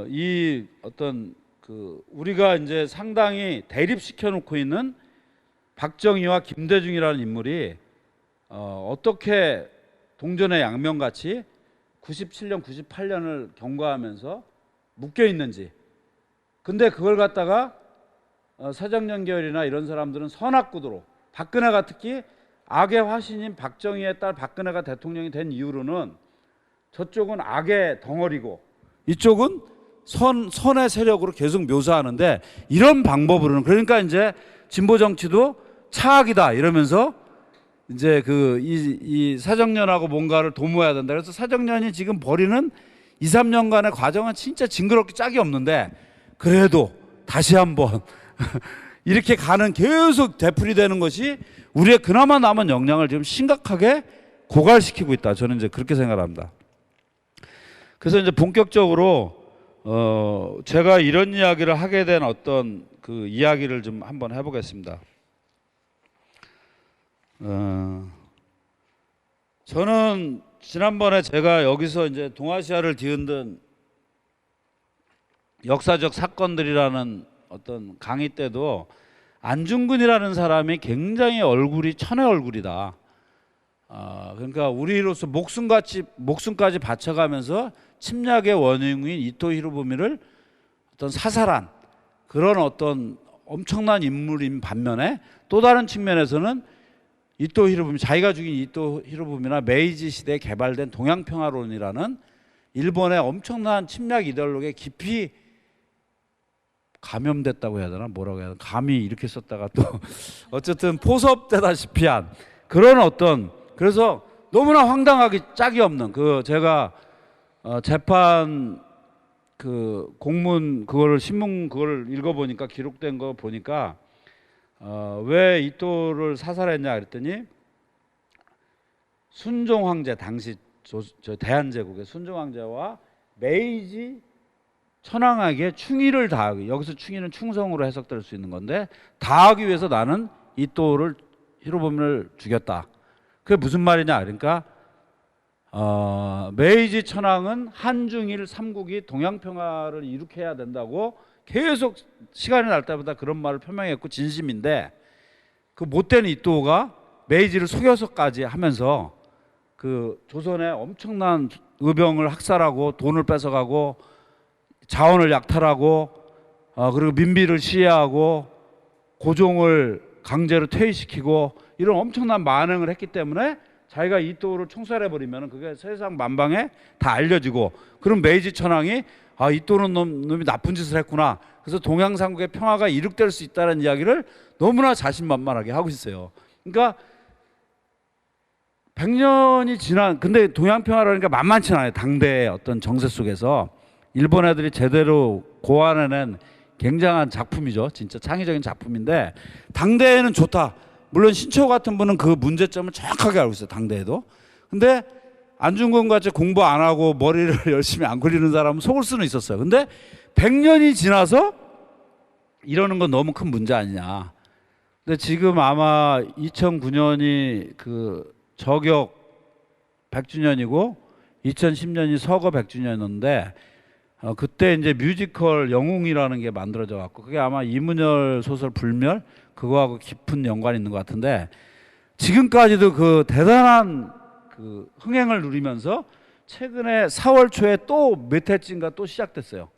이 어떤 그 우리가 이제 상당히 대립시켜 놓고 있는 박정희와 김대중이라는 인물이 어떻게 동전의 양면같이 97년, 98년을 경과하면서 묶여 있는지. 근데 그걸 갖다가 새정년 계열이나 이런 사람들은 선악구도로 박근혜가 특히 악의 화신인 박정희의 딸 박근혜가 대통령이 된 이후로는 저쪽은 악의 덩어리고 이쪽은 선의 세력으로 계속 묘사하는데 이런 방법으로는 그러니까 이제 진보 정치도 차악이다 이러면서 이제 이 새정년하고 뭔가를 도모해야 된다. 그래서 새정년이 지금 벌이는 2, 3년간의 과정은 진짜 징그럽게 짝이 없는데 그래도 다시 한번 이렇게 가는 계속 되풀이되는 것이 우리의 그나마 남은 역량을 지금 심각하게 고갈시키고 있다. 저는 이제 그렇게 생각합니다. 그래서 이제 본격적으로 제가 이런 이야기를 하게 된 어떤 그 이야기를 좀 한번 해보겠습니다. 저는 지난번에 제가 여기서 이제 동아시아를 뒤흔든 역사적 사건들이라는 어떤 강의 때도 안중근이라는 사람이 굉장히 얼굴이 천의 얼굴이다. 그러니까 우리로서 목숨까지 바쳐가면서 침략의 원흉인 이토 히로부미를 어떤 사살한 그런 어떤 엄청난 인물인 반면에 또 다른 측면에서는 이토 히로부미, 자기가 죽인 이토 히로부미나 메이지 시대에 개발된 동양평화론이라는 일본의 엄청난 침략 이데올로기에 깊이 감염됐다고 해야 되나, 뭐라고 해야 되나, 감히 이렇게 썼다가 또 어쨌든 포섭되다시피 한 그런 어떤, 그래서 너무나 황당하기 짝이 없는, 그 제가 재판 그 공문 그거를 신문 그거를 읽어보니까, 기록된 거 보니까 왜 이토를 사살했냐 그랬더니 순종 황제, 당시 저 대한제국의 순종 황제와 메이지 천황에게 충의를 다하기, 여기서 충의는 충성으로 해석될 수 있는 건데, 다하기 위해서 나는 이토를 히로부미를 죽였다. 그게 무슨 말이냐 그러니까 메이지 천황은 한중일 삼국이 동양평화를 일으켜야 된다고 계속 시간이 날 때마다 그런 말을 표명했고 진심인데, 그 못된 이토가 메이지를 속여서까지 하면서 그 조선의 엄청난 의병을 학살하고 돈을 뺏어가고 자원을 약탈하고 그리고 민비를 시해하고 고종을 강제로 퇴위시키고 이런 엄청난 만행을 했기 때문에 자기가 이토를 총살해버리면 그게 세상 만방에 다 알려지고, 그럼 메이지 천황이 이토는 놈이 나쁜 짓을 했구나, 그래서 동양삼국의 평화가 이룩될 수 있다는 이야기를 너무나 자신만만하게 하고 있어요. 그러니까 100년이 지난, 근데 동양평화라니까 만만치 않아요. 당대의 어떤 정세 속에서 일본 애들이 제대로 고안해낸 굉장한 작품이죠. 진짜 창의적인 작품인데, 당대에는 좋다. 물론 신초 같은 분은 그 문제점을 정확하게 알고 있어요. 당대에도. 근데 안중근 같이 공부 안 하고 머리를 열심히 안 굴리는 사람은 속을 수는 있었어요. 근데 100년이 지나서 이러는 건 너무 큰 문제 아니냐. 근데 지금 아마 2009년이 그 저격 100주년이고 2010년이 서거 100주년인데 그때 이제 뮤지컬 영웅이라는 게 만들어져 갖고, 그게 아마 이문열 소설 불멸 그거하고 깊은 연관이 있는 것 같은데, 지금까지도 그 대단한 그 흥행을 누리면서 최근에 4월 초에 또 몇 회째인가 또 시작됐어요.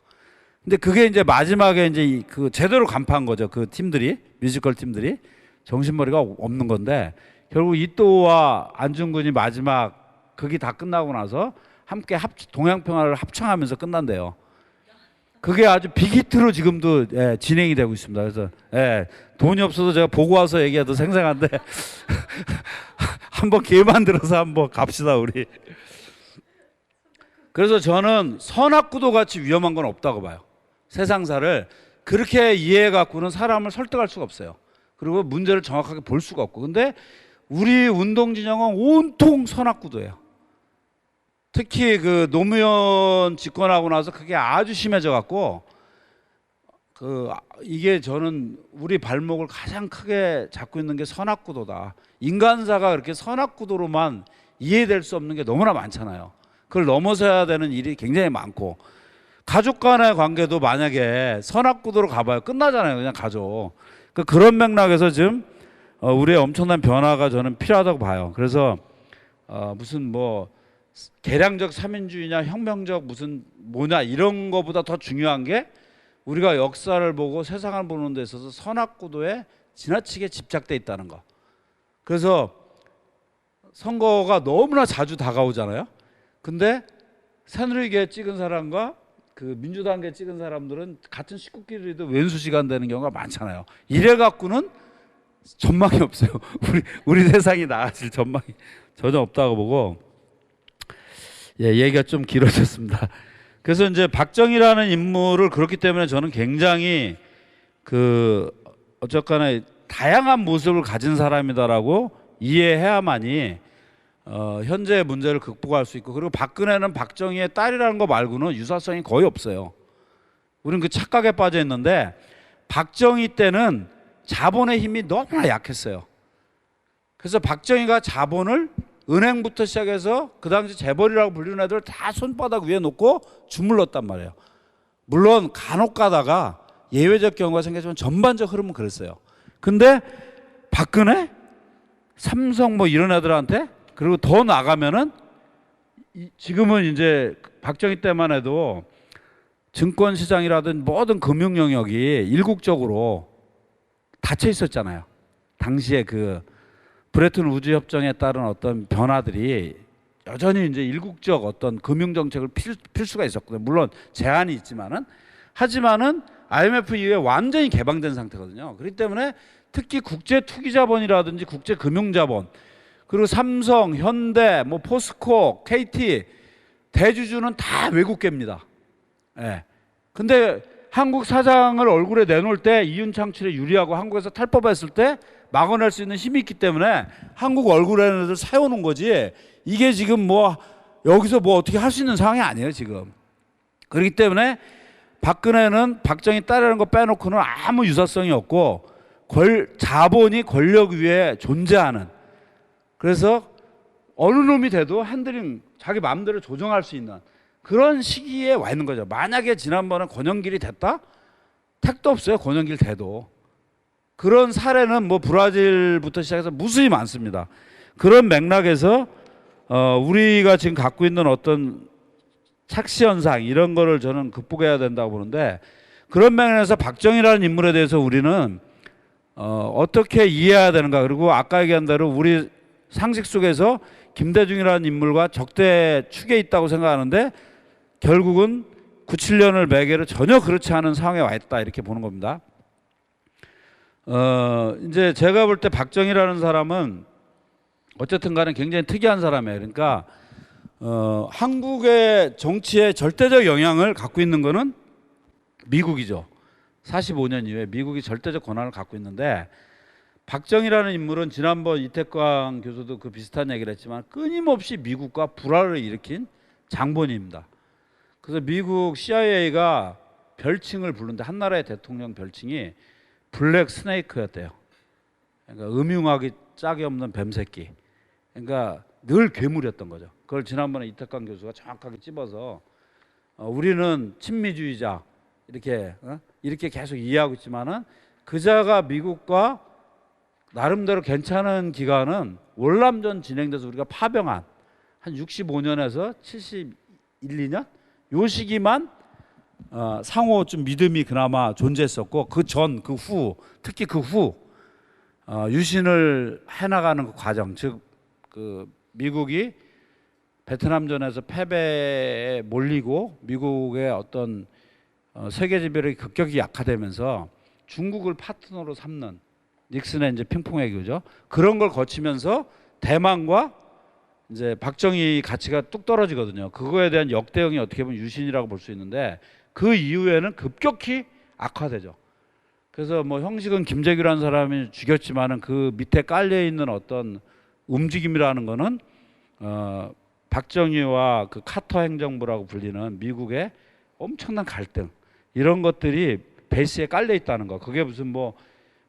근데 그게 이제 마지막에 이제 그 제대로 간파한 거죠. 그 팀들이, 뮤지컬 팀들이 정신머리가 없는 건데, 결국 이토와 안중근이 마지막 극이 다 끝나고 나서 함께 동양평화를 합창하면서 끝난대요. 그게 아주 빅히트로 지금도 진행이 되고 있습니다. 그래서 돈이 없어서 제가 보고 와서 얘기해도 생생한데 한번 기회 만들어서 한번 갑시다 우리. 그래서 저는 선악구도 같이 위험한 건 없다고 봐요. 세상사를 그렇게 이해해 갖고는 사람을 설득할 수가 없어요. 그리고 문제를 정확하게 볼 수가 없고. 근데 우리 운동 진영은 온통 선악구도예요. 특히 그 노무현 집권하고 나서 그게 아주 심해져 갖고, 이게 저는 우리 발목을 가장 크게 잡고 있는 게 선악구도다. 인간사가 그렇게 선악구도로만 이해될 수 없는 게 너무나 많잖아요. 그걸 넘어서야 되는 일이 굉장히 많고, 가족 간의 관계도 만약에 선악구도로 가봐요. 끝나잖아요. 그냥 가족. 그런 맥락에서 지금 우리의 엄청난 변화가 저는 필요하다고 봐요. 그래서 무슨 뭐 개량적 삼인주의냐 혁명적 무슨 뭐냐 이런 거보다 더 중요한 게, 우리가 역사를 보고 세상을 보는 데 있어서 선악구도에 지나치게 집착돼 있다는 거. 그래서 선거가 너무나 자주 다가오잖아요. 근데 새누리계 찍은 사람과 그 민주당계 찍은 사람들은 같은 식구끼리도 왼수 시간 되는 경우가 많잖아요. 이래 갖고는 전망이 없어요. 우리 세상이 나아질 전망이 전혀 없다고 보고. 얘기가 좀 길어졌습니다. 그래서 이제 박정희라는 인물을 그렇기 때문에 저는 굉장히 어쨌거나 다양한 모습을 가진 사람이다라고 이해해야만이 현재의 문제를 극복할 수 있고, 그리고 박근혜는 박정희의 딸이라는 거 말고는 유사성이 거의 없어요. 우리는 그 착각에 빠져 있는데, 박정희 때는 자본의 힘이 너무나 약했어요. 그래서 박정희가 자본을 은행부터 시작해서 그 당시 재벌이라고 불리는 애들 다 손바닥 위에 놓고 주물렀단 말이에요. 물론 간혹 가다가 예외적 경우가 생겼지만 전반적 흐름은 그랬어요. 근데 박근혜, 삼성 뭐 이런 애들한테 그리고 더 나가면은 지금은 이제 박정희 때만 해도 증권 시장이라든 모든 금융 영역이 일국적으로 닫혀 있었잖아요. 당시에 그 브레튼 우즈 협정에 따른 어떤 변화들이 여전히 이제 일국적 어떤 금융 정책을 필 수가 있었거든요. 물론 제한이 있지만은 하지만은 IMF 이후에 완전히 개방된 상태거든요. 그렇기 때문에 특히 국제 투기 자본이라든지 국제 금융 자본 그리고 삼성, 현대, 뭐 포스코, KT 대주주는 다 외국계입니다. 예. 근데 한국 사장을 얼굴에 내놓을 때 이윤 창출에 유리하고 한국에서 탈법했을 때 막아낼 수 있는 힘이 있기 때문에 한국 얼굴에 내는 애들 사오는 거지. 이게 지금 뭐 여기서 뭐 어떻게 할 수 있는 상황이 아니에요 지금. 그렇기 때문에 박근혜는 박정희 따르는 거 빼놓고는 아무 유사성이 없고 자본이 권력 위에 존재하는, 그래서 어느 놈이 돼도 핸들링 자기 마음대로 조정할 수 있는 그런 시기에 와 있는 거죠. 만약에 지난번에 권영길이 됐다? 택도 없어요. 권영길 돼도. 그런 사례는 뭐 브라질부터 시작해서 무수히 많습니다. 그런 맥락에서 우리가 지금 갖고 있는 어떤 착시 현상 이런 거를 저는 극복해야 된다고 보는데, 그런 맥락에서 박정희라는 인물에 대해서 우리는 어떻게 이해해야 되는가, 그리고 아까 얘기한 대로 우리 상식 속에서 김대중이라는 인물과 적대축에 있다고 생각하는데 결국은 97년을 매개로 전혀 그렇지 않은 상황에 와 있다 이렇게 보는 겁니다. 이제 제가 볼 때 박정희라는 사람은 어쨌든 간에 굉장히 특이한 사람이에요. 그러니까 한국의 정치에 절대적 영향을 갖고 있는 거는 미국이죠. 45년 이후에 미국이 절대적 권한을 갖고 있는데, 박정희라는 인물은 지난번 이태광 교수도 그 비슷한 얘기를 했지만 끊임없이 미국과 불화를 일으킨 장본인입니다. 그래서 미국 CIA가 별칭을 부르는데 한 나라의 대통령 별칭이 블랙 스네이크였대요. 그러니까 음흉하기 짝이 없는 뱀새끼. 그러니까 늘 괴물이었던 거죠. 그걸 지난번에 이태광 교수가 정확하게 찝어서 우리는 친미주의자 이렇게 계속 이해하고 있지만은 그자가 미국과 나름대로 괜찮은 기간은 월남전 진행돼서 우리가 파병한 한 65년에서 71, 2년 요 시기만 상호 좀 믿음이 그나마 존재했었고, 그 전, 그 후, 특히 그 후 유신을 해나가는 그 과정, 즉 그 미국이 베트남전에서 패배에 몰리고 미국의 어떤 세계 지배력이 급격히 약화되면서 중국을 파트너로 삼는 닉슨의 이제 핑퐁 외교죠. 그런 걸 거치면서 대만과 이제 박정희 가치가 뚝 떨어지거든요. 그거에 대한 역대응이 어떻게 보면 유신이라고 볼 수 있는데, 그 이후에는 급격히 악화되죠. 그래서 뭐 형식은 김재규라는 사람이 죽였지만은 그 밑에 깔려 있는 어떤 움직임이라는 거는 박정희와 그 카터 행정부라고 불리는 미국의 엄청난 갈등, 이런 것들이 베이스에 깔려 있다는 거. 그게 무슨 뭐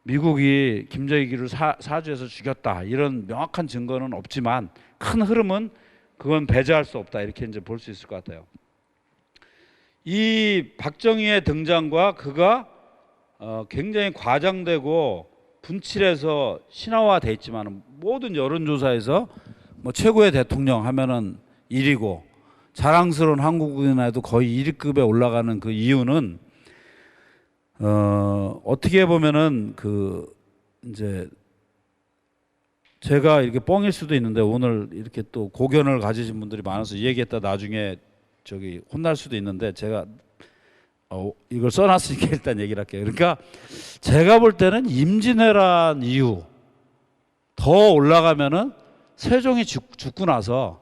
미국이 김재규를 사주해서 죽였다 이런 명확한 증거는 없지만 큰 흐름은 그건 배제할 수 없다 이렇게 이제 볼 수 있을 것 같아요. 이 박정희의 등장과 그가 굉장히 과장되고 분칠해서 신화화돼 있지만 모든 여론조사에서 뭐 최고의 대통령 하면은 1위고 자랑스러운 한국인에도 거의 1위급에 올라가는 그 이유는 어떻게 보면은 그 이제 제가 이렇게 뻥일 수도 있는데 오늘 이렇게 또 고견을 가지신 분들이 많아서 이 얘기했다 나중에 저기 혼날 수도 있는데 제가 이걸 써놨으니까 일단 얘기를 할게요. 그러니까 제가 볼 때는 임진왜란 이후 더 올라가면은 세종이 죽고 나서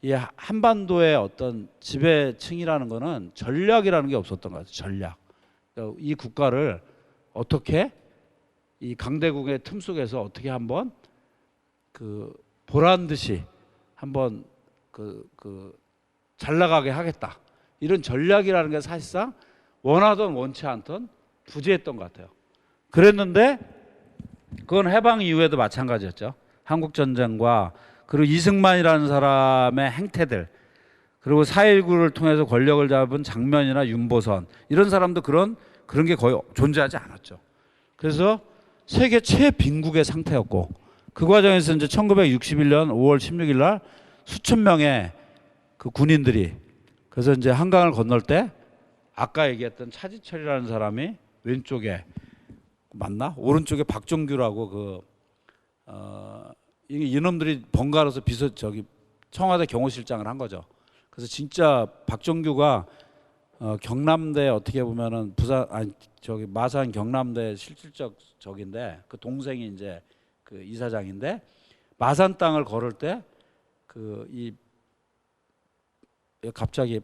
이 한반도의 어떤 지배층이라는 거는 전략이라는 게 없었던 것 같아요. 전략. 이 국가를 어떻게 이 강대국의 틈 속에서 어떻게 한번 그 보란 듯이 한번 잘 나가게 하겠다. 이런 전략이라는 게 사실상 원하던 원치 않던 부재했던 것 같아요. 그랬는데 그건 해방 이후에도 마찬가지였죠. 한국 전쟁과 그리고 이승만이라는 사람의 행태들, 그리고 4.19를 통해서 권력을 잡은 장면이나 윤보선 이런 사람도 그런 게 거의 존재하지 않았죠. 그래서 세계 최빈국의 상태였고 그 과정에서 이제 1961년 5월 16일 날 수천 명의 그 군인들이 그래서 이제 한강을 건널 때 아까 얘기했던 차지철이라는 사람이 왼쪽에 맞나? 오른쪽에 박종규라고 이놈들이 번갈아서 청와대 경호실장을 한 거죠. 그래서 진짜 박종규가 경남대 어떻게 보면은 마산 경남대 실질적 적인데 그 동생이 이제 그 이사장인데 마산 땅을 걸을 때 갑자기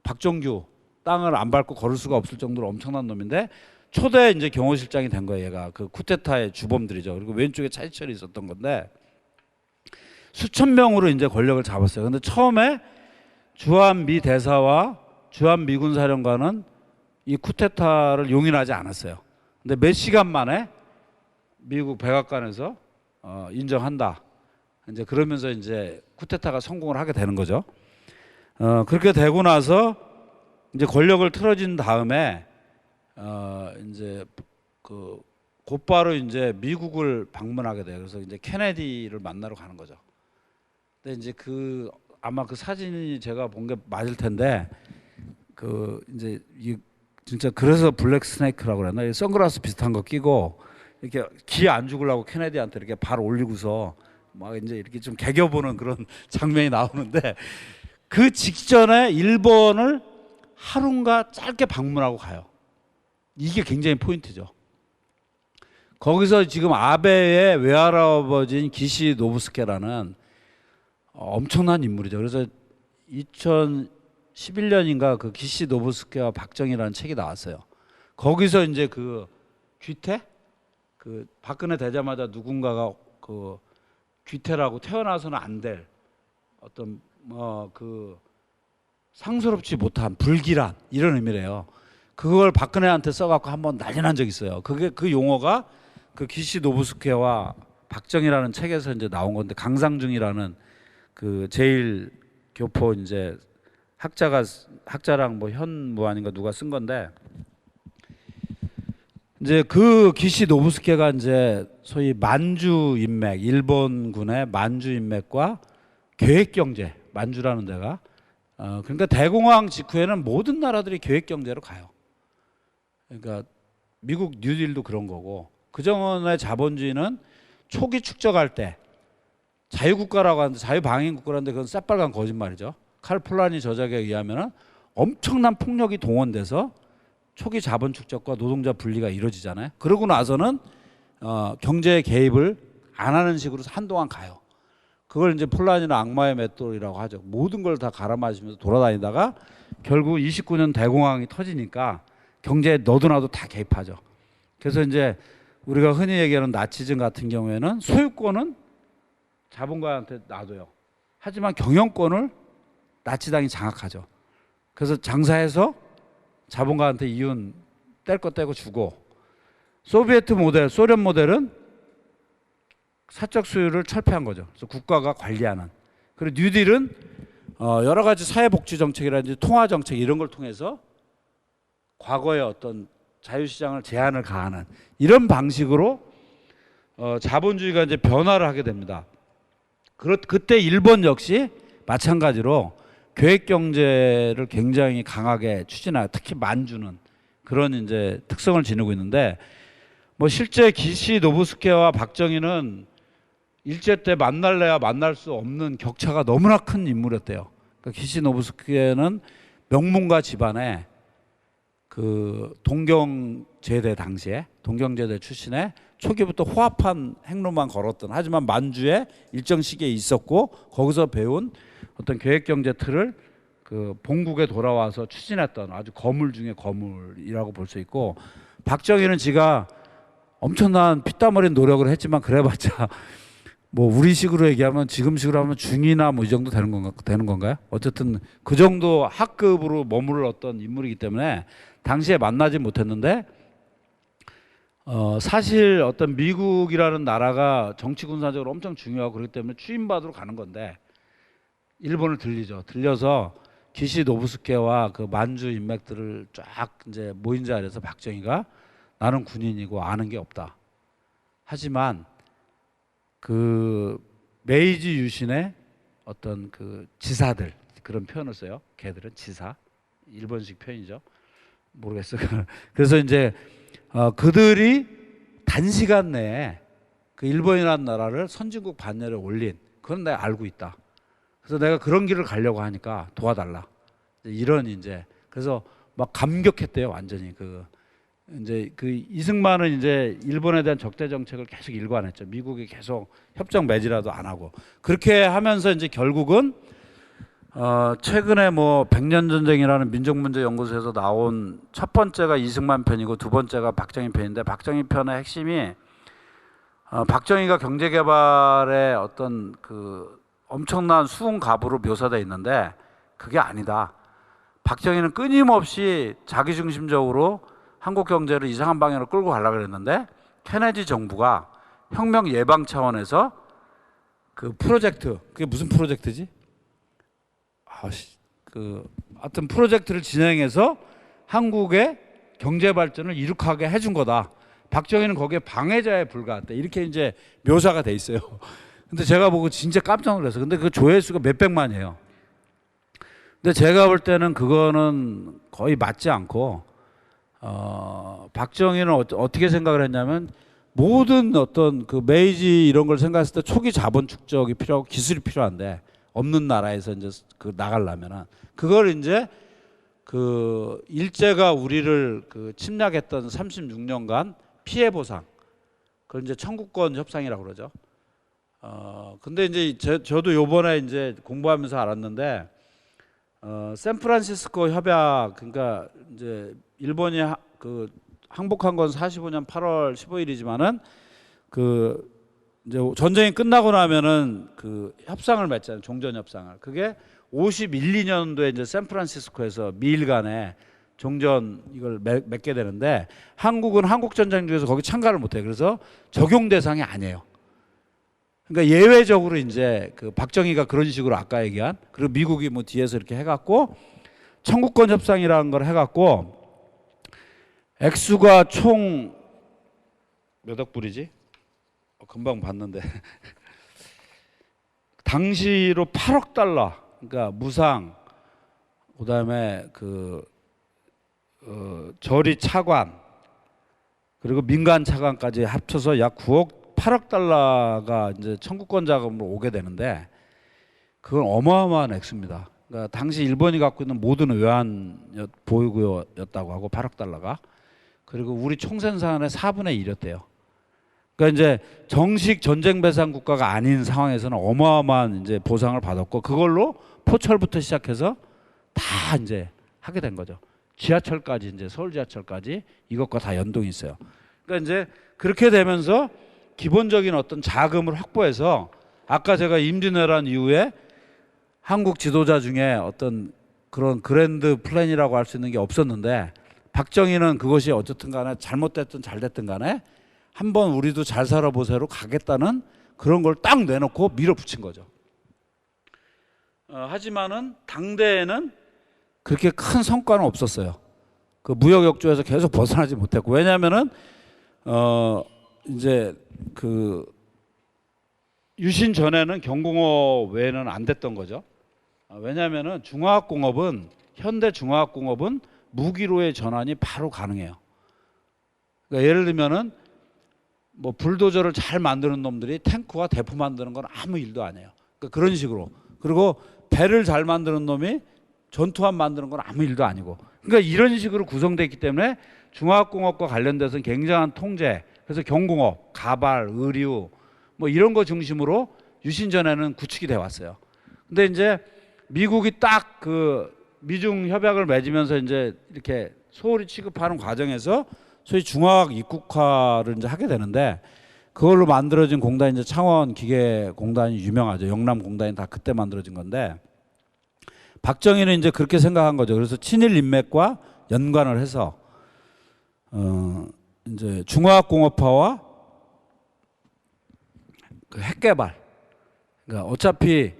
박종규 땅을 안 밟고 걸을 수가 없을 정도로 엄청난 놈인데 초대 이제 경호실장이 된 거예요. 얘가 그 쿠데타의 주범들이죠. 그리고 왼쪽에 차지철이 있었던 건데 수천 명으로 이제 권력을 잡았어요. 근데 처음에 주한미 대사와 주한미군 사령관은 이 쿠데타를 용인하지 않았어요. 근데 몇 시간 만에 미국 백악관에서 인정한다. 이제 그러면서 이제 쿠데타가 성공을 하게 되는 거죠. 그렇게 되고 나서 이제 권력을 틀어진 다음에 이제 곧바로 이제 미국을 방문하게 돼요. 그래서 이제 케네디를 만나러 가는 거죠. 근데 이제 아마 그 사진이 제가 본 게 맞을 텐데 이제 진짜 그래서 블랙 스네이크라고 그랬나? 선글라스 비슷한 거 끼고 이렇게 기 안 죽으려고 케네디한테 이렇게 발 올리고서 막 이제 이렇게 좀 개겨보는 그런 장면이 나오는데 그 직전에 일본을 하루인가 짧게 방문하고 가요. 이게 굉장히 포인트죠. 거기서 지금 아베의 외할아버지인 기시 노부스케라는 엄청난 인물이죠. 그래서 2011년인가 그 기시 노부스케와 박정희라는 책이 나왔어요. 거기서 이제 그 귀태? 그 박근혜 되자마자 누군가가 그 귀태라고 태어나서는 안 될 어떤 상스럽지 못한 불길한 이런 의미래요. 그걸 박근혜한테 써갖고 한번 난리 난 적이 있어요. 그 용어가 그 기시 노부스케와 박정희라는 책에서 이제 나온 건데 강상중이라는 그 제일 교포 이제 학자랑 뭐 현무아닌가 누가 쓴 건데 이제 그 기시 노부스케가 이제 소위 만주 인맥 일본군의 만주 인맥과 계획 경제 만주라는 데가 그러니까 대공황 직후에는 모든 나라들이 계획 경제로 가요. 그러니까 미국 뉴딜도 그런 거고 그전의 자본주의는 초기 축적할 때 자유국가라고 하는데 자유방위국가라는데 그건 새빨간 거짓말이죠. 칼 폴라니 저작에 의하면 엄청난 폭력이 동원돼서 초기 자본 축적과 노동자 분리가 이루어지잖아요. 그러고 나서는 경제 개입을 안 하는 식으로 한동안 가요. 그걸 이제 폴라니는 악마의 맷돌이라고 하죠. 모든 걸 다 갈아 마시면서 돌아다니다가 결국 29년 대공황이 터지니까 경제에 너도나도 다 개입하죠. 그래서 이제 우리가 흔히 얘기하는 나치즘 같은 경우에는 소유권은 자본가한테 놔둬요. 하지만 경영권을 나치당이 장악하죠. 그래서 장사해서 자본가한테 이윤 뗄 거 떼고 주고 소비에트 모델, 소련 모델은 사적 소유를 철폐한 거죠. 그래서 국가가 관리하는. 그리고 뉴딜은 여러 가지 사회복지 정책이라든지 통화 정책 이런 걸 통해서 과거의 어떤 자유시장을 제한을 가하는 이런 방식으로 자본주의가 이제 변화를 하게 됩니다. 그때 일본 역시 마찬가지로 계획 경제를 굉장히 강하게 추진하고 특히 만주는 그런 이제 특성을 지니고 있는데 뭐 실제 기시 노부스케와 박정희는 일제 때 만날래야 만날 수 없는 격차가 너무나 큰 인물이었대요. 그러니까 기시 노부스케는 명문가 집안에 그 동경제대 당시에 동경제대 출신의 초기부터 호합한 행로만 걸었던 하지만 만주에 일정 시기에 있었고 거기서 배운 어떤 계획경제 틀을 그 본국에 돌아와서 추진했던 아주 거물 중에 거물이라고 볼 수 있고 박정희는 지가 엄청난 피땀 흘린 노력을 했지만 그래봤자 뭐 우리식으로 얘기하면 지금식으로 하면 중이나 뭐 이 정도 되는 건가요? 어쨌든 그 정도 학급으로 머물렀던 인물이기 때문에 당시에 만나지 못했는데 사실 어떤 미국이라는 나라가 정치 군사적으로 엄청 중요하고 그렇기 때문에 추임받으러 가는 건데 일본을 들려서 기시 노부스케와 그 만주 인맥들을 쫙 이제 모인 자리에서 박정희가 나는 군인이고 아는 게 없다. 하지만 그 메이지 유신의 어떤 그 지사들 그런 표현을 써요. 걔들은 지사 일본식 표현이죠. 모르겠어요. 그래서 이제 그들이 단시간 내에 그 일본이라는 나라를 선진국 반열에 올린 그건 내가 알고 있다. 그래서 내가 그런 길을 가려고 하니까 도와달라. 이런 이제 그래서 막 감격했대요. 완전히 그 이제 그 이승만은 이제 일본에 대한 적대 정책을 계속 일관했죠. 미국이 계속 협정 맺으라도 안 하고 그렇게 하면서 이제 결국은 최근에 뭐 백년 전쟁이라는 민족문제연구소에서 나온 첫 번째가 이승만 편이고 두 번째가 박정희 편인데 박정희 편의 핵심이 박정희가 경제개발의 어떤 그 엄청난 수훈갑으로 묘사되어 있는데 그게 아니다. 박정희는 끊임없이 자기중심적으로 한국 경제를 이상한 방향으로 끌고 가려고 그랬는데 케네디 정부가 혁명 예방 차원에서 그 프로젝트 그게 무슨 프로젝트지? 하여튼 프로젝트를 진행해서 한국의 경제 발전을 이룩하게 해준 거다. 박정희는 거기에 방해자에 불과했다. 이렇게 이제 묘사가 돼 있어요. 근데 제가 보고 진짜 깜짝 놀랐어요. 근데 그 조회수가 몇백만이에요. 근데 제가 볼 때는 그거는 거의 맞지 않고 박정희는 어떻게 생각을 했냐면 모든 어떤 그 메이지 이런 걸 생각했을 때 초기 자본 축적이 필요하고 기술이 필요한데 없는 나라에서 이제 그 나가려면은 그걸 이제 그 일제가 우리를 그 침략했던 36년간 피해 보상 그걸 이제 청구권 협상이라고 그러죠. 근데 이제 저도 요번에 이제 공부하면서 알았는데 샌프란시스코 협약 그러니까 이제 일본이 그 항복한 건 45년 8월 15일이지만은 그 이제 전쟁이 끝나고 나면은 그 협상을 맺잖아요. 종전 협상을. 그게 51, 2년도에 이제 샌프란시스코에서 미일 간에 종전 이걸 맺게 되는데 한국은 한국 전쟁 중에서 거기 참가를 못 해요. 그래서 적용 대상이 아니에요. 그러니까 예외적으로 이제 그 박정희가 그런 식으로 아까 얘기한 그리고 미국이 뭐 뒤에서 이렇게 해갖고 청구권 협상이라는 걸 해갖고 액수가 총 몇 억 불이지? 금방 봤는데 당시로 8억 달러 그러니까 무상 그다음에 그 저리 차관 그리고 민간 차관까지 합쳐서 약 8억 달러가 이제 청구권 자금으로 오게 되는데 그건 어마어마한 액수입니다. 그러니까 당시 일본이 갖고 있는 모든 외환 보유고였다고 하고 8억 달러가 그리고 우리 총생산의 4분의 1이었대요. 그러니까 이제 정식 전쟁 배상 국가가 아닌 상황에서는 어마어마한 이제 보상을 받았고 그걸로 포철부터 시작해서 다 이제 하게 된 거죠. 지하철까지 이제 서울 지하철까지 이것과 다 연동이 있어요. 그러니까 이제 그렇게 되면서 기본적인 어떤 자금을 확보해서 아까 제가 임진왜란 이후에 한국 지도자 중에 어떤 그런 그랜드 플랜이라고 할 수 있는 게 없었는데 박정희는 그것이 어쨌든 간에 잘못됐든 잘됐든 간에 한번 우리도 잘 살아보세요로 가겠다는 그런 걸 딱 내놓고 밀어붙인 거죠. 하지만은 당대에는 그렇게 큰 성과는 없었어요. 그 무역 역조에서 계속 벗어나지 못했고 왜냐하면은 이제 그 유신 전에는 경공업 외에는 안 됐던 거죠. 왜냐하면은 중화학공업은 현대 중화학공업은 무기로의 전환이 바로 가능해요. 그러니까 예를 들면은 뭐 불도저를 잘 만드는 놈들이 탱크와 대포 만드는 건 아무 일도 아니에요. 그러니까 그런 식으로 그리고 배를 잘 만드는 놈이 전투함 만드는 건 아무 일도 아니고 그러니까 이런 식으로 구성되어 있기 때문에 중화학공업과 관련돼서는 굉장한 통제 그래서 경공업, 가발, 의류 뭐 이런 거 중심으로 유신 전에는 구축이 돼 왔어요. 근데 이제 미국이 딱 그 미중 협약을 맺으면서 이제 이렇게 소홀히 취급하는 과정에서 소위 중화학 입국화를 이제 하게 되는데 그걸로 만들어진 공단이 이제 창원기계공단이 유명하죠. 영남공단이 다 그때 만들어진 건데 박정희는 이제 그렇게 생각한 거죠. 그래서 친일 인맥과 연관을 해서 이제 중화학공업화와 그 핵개발. 그러니까 어차피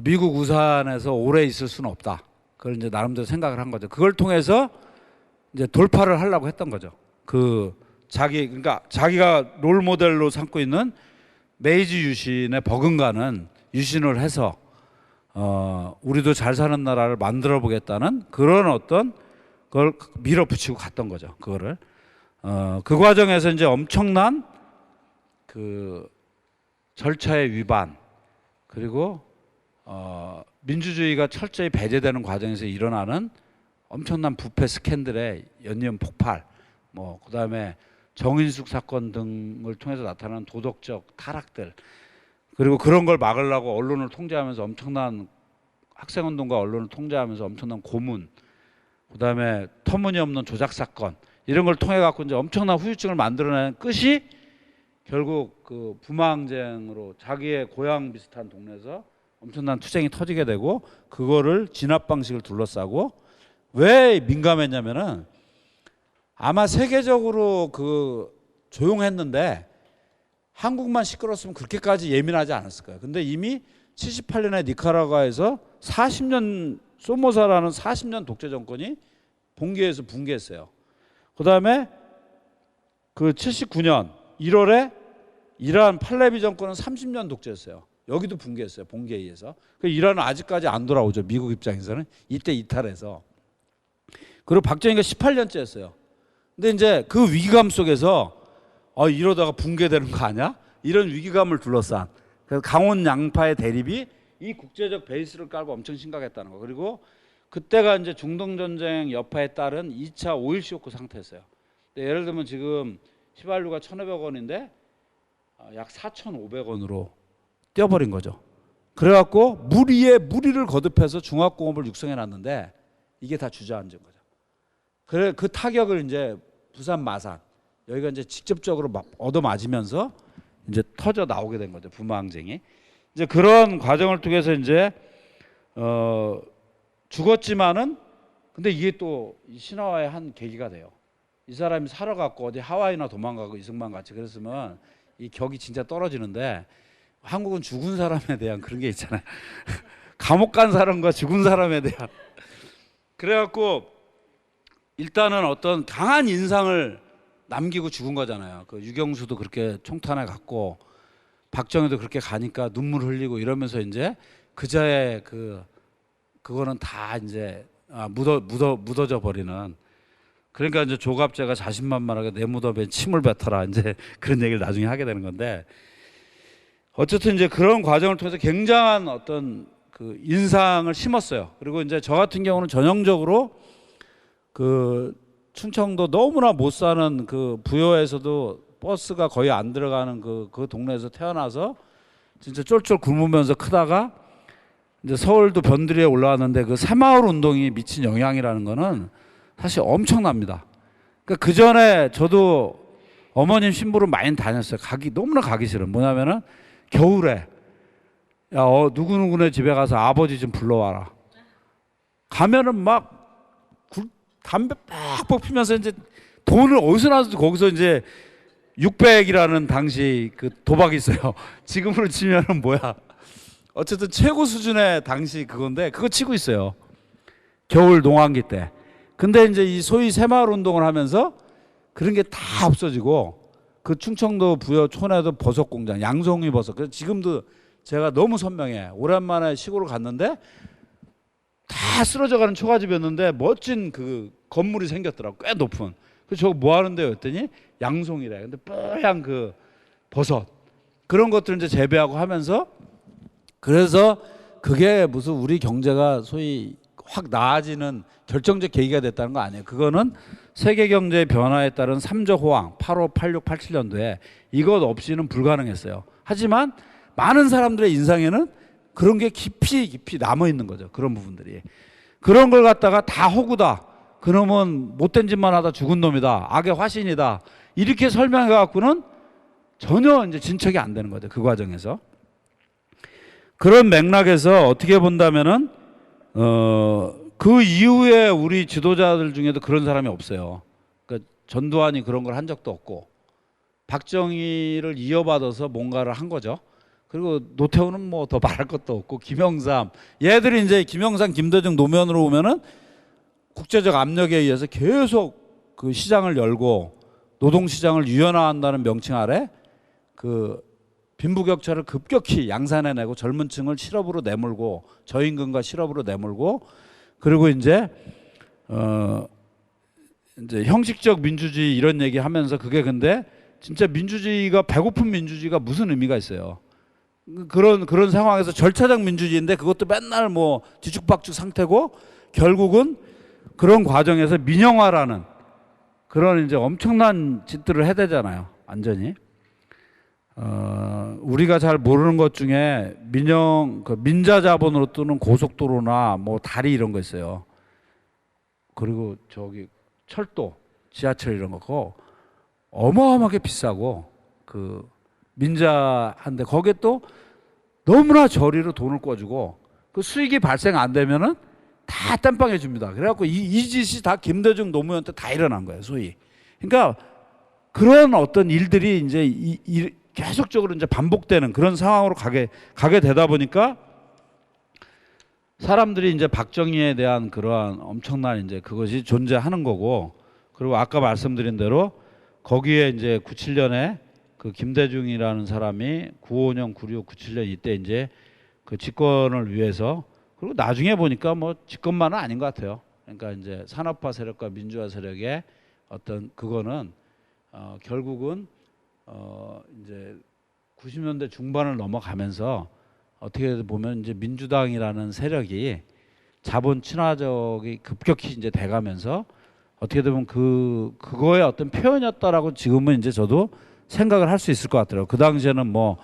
미국 우산에서 오래 있을 수는 없다. 그걸 이제 나름대로 생각을 한 거죠. 그걸 통해서 이제 돌파를 하려고 했던 거죠. 그 그러니까 자기가 롤 모델로 삼고 있는 메이지 유신에 버금가는 유신을 해서 우리도 잘 사는 나라를 만들어 보겠다는 그런 어떤 그걸 밀어붙이고 갔던 거죠. 그거를 그 과정에서 이제 엄청난 그 절차의 위반 그리고 민주주의가 철저히 배제되는 과정에서 일어나는 엄청난 부패 스캔들의 연이은 폭발, 뭐 그다음에 정인숙 사건 등을 통해서 나타나는 도덕적 타락들, 그리고 그런 걸 막으려고 언론을 통제하면서 엄청난 학생운동과 언론을 통제하면서 엄청난 고문, 그다음에 터무니없는 조작 사건 이런 걸 통해 갖고 이제 엄청난 후유증을 만들어내는 끝이 결국 그 부마항쟁으로 자기의 고향 비슷한 동네에서 엄청난 투쟁이 터지게 되고 그거를 진압 방식을 둘러싸고 왜 민감했냐면은 아마 세계적으로 그 조용했는데 한국만 시끄러웠으면 그렇게까지 예민하지 않았을 거예요. 근데 이미 78년에 니카라과에서 40년 소모사라는 40년 독재 정권이 봉기에서 붕괴했어요. 그다음에 그 79년 1월에 이란 팔레비 정권은 30년 독재했어요. 여기도 붕괴했어요. 봉기에 의해서. 그 이란은 아직까지 안 돌아오죠. 미국 입장에서는 이때 이탈해서. 그리고 박정희가 18년째 했어요. 근데 이제 그 위기감 속에서 이러다가 붕괴되는 거 아니야? 이런 위기감을 둘러싼 그래서 강원 양파의 대립이 이 국제적 베이스를 깔고 엄청 심각했다는 거. 그리고 그때가 이제 중동 전쟁 여파에 따른 2차 오일 쇼크 상태였어요. 예를 들면 지금 휘발유가 1,500원인데 약 4,500원으로 뛰어버린 거죠. 그래갖고 무리에 무리를 거듭해서 중화공업을 육성해 놨는데 이게 다 주저앉은 거죠. 그래 그 타격을 이제 부산 마산 여기가 이제 직접적으로 얻어맞으면서 이제 터져 나오게 된 거죠. 부마항쟁이. 이제 그런 과정을 통해서 이제 죽었지만은 근데 이게 또 신화화의 한 계기가 돼요. 이 사람이 살아갖고 어디 하와이나 도망가고 이승만 같이 그랬으면 이 격이 진짜 떨어지는데 한국은 죽은 사람에 대한 그런 게 있잖아요. 감옥 간 사람과 죽은 사람에 대한. 그래갖고 일단은 어떤 강한 인상을 남기고 죽은 거잖아요. 그 유경수도 그렇게 총탄에 갔고 박정희도 그렇게 가니까 눈물 흘리고 이러면서 이제 그자의 그거는 다 이제 묻어져 버리는. 그러니까 이제 조갑제가 자신만만하게 내 무덤에 침을 뱉어라 이제 그런 얘기를 나중에 하게 되는 건데 어쨌든 이제 그런 과정을 통해서 굉장한 어떤 그 인상을 심었어요. 그리고 이제 저 같은 경우는 전형적으로 그 충청도 너무나 못 사는 그 부여에서도 버스가 거의 안 들어가는 그 동네에서 태어나서 진짜 쫄쫄 굶으면서 크다가 이제 서울도 변두리에 올라왔는데 그 새마을 운동이 미친 영향이라는 거는 사실 엄청납니다. 그러니까 그 전에 저도 어머님 심부름 많이 다녔어요. 너무나 가기 싫은. 뭐냐면은 겨울에 야 누구누구네 집에 가서 아버지 좀 불러와라. 가면은 막 담배 빡빡 피면서 이제 돈을 어디서 나서 거기서 이제 600이라는 당시 그 도박이 있어요. 지금으로 치면은 뭐야? 어쨌든 최고 수준의 당시 그건데 그거 치고 있어요. 겨울 농한기 때. 근데 이제 이 소위 새마을 운동을 하면서 그런 게 다 없어지고 그 충청도 부여촌에도 버섯 공장, 양송이 버섯. 그래서 지금도 제가 너무 선명해. 오랜만에 시골을 갔는데 다 쓰러져가는 초가집이었는데 멋진 그 건물이 생겼더라고. 꽤 높은. 그래서 저거 뭐 하는데요? 했더니 양송이래. 근데 뽀얀 그 버섯 그런 것들을 이제 재배하고 하면서 그래서 그게 무슨 우리 경제가 소위 확 나아지는 결정적 계기가 됐다는 거 아니에요. 그거는 세계 경제의 변화에 따른 3조 호황 85, 86, 87년도에 이것 없이는 불가능했어요. 하지만 많은 사람들의 인상에는 그런 게 깊이 남아 있는 거죠. 그런 부분들이. 그런 걸 갖다가 다 허구다. 그놈은 못된 짓만 하다 죽은 놈이다. 악의 화신이다. 이렇게 설명해 갖고는 전혀 이제 진척이 안 되는 거죠. 그 과정에서. 그런 맥락에서 어떻게 본다면은 그 이후에 우리 지도자들 중에도 그런 사람이 없어요. 그러니까 전두환이 그런 걸 한 적도 없고 박정희를 이어받아서 뭔가를 한 거죠. 그리고 노태우는 뭐 더 말할 것도 없고 김영삼 얘들이 이제 김영삼, 김대중 노면으로 오면은 국제적 압력에 의해서 계속 그 시장을 열고 노동시장을 유연화한다는 명칭 아래 그 빈부격차를 급격히 양산해내고 젊은 층을 실업으로 내몰고 저임금과 실업으로 내몰고 그리고 이제 이제 형식적 민주주의 이런 얘기 하면서 그게 근데 진짜 민주주의가 배고픈 민주주의가 무슨 의미가 있어요. 그런 상황에서 절차적 민주주의인데 그것도 맨날 뭐 뒤죽박죽 상태고 결국은 그런 과정에서 민영화라는 그런 이제 엄청난 짓들을 해대잖아요. 완전히. 우리가 잘 모르는 것 중에 민자 자본으로 뜨는 고속도로나 뭐 다리 이런 거 있어요. 그리고 저기 철도, 지하철 이런 거 그거 어마어마하게 비싸고 그 민자한데 거기에 또 너무나 저리로 돈을 꿔주고 그 수익이 발생 안 되면은 다 땜빵해 줍니다. 그래갖고 이 짓이 다 김대중 노무현 때 다 일어난 거예요, 소위. 그러니까 그런 어떤 일들이 이제 계속적으로 이제 반복되는 그런 상황으로 가게 되다 보니까 사람들이 이제 박정희에 대한 그러한 엄청난 이제 그것이 존재하는 거고 그리고 아까 말씀드린 대로 거기에 이제 97년에 그 김대중이라는 사람이 95년, 96, 97년 이때 이제 그 집권을 위해서 그리고 나중에 보니까 뭐 집권만은 아닌 것 같아요. 그러니까 이제 산업화 세력과 민주화 세력의 어떤 그거는 결국은 이제 90년대 중반을 넘어가면서 어떻게 보면 이제 민주당이라는 세력이 자본 친화적이 급격히 이제 돼가면서 어떻게 보면 그거의 어떤 표현이었다라고 지금은 이제 저도 생각을 할 수 있을 것 같더라고요. 그 당시에는 뭐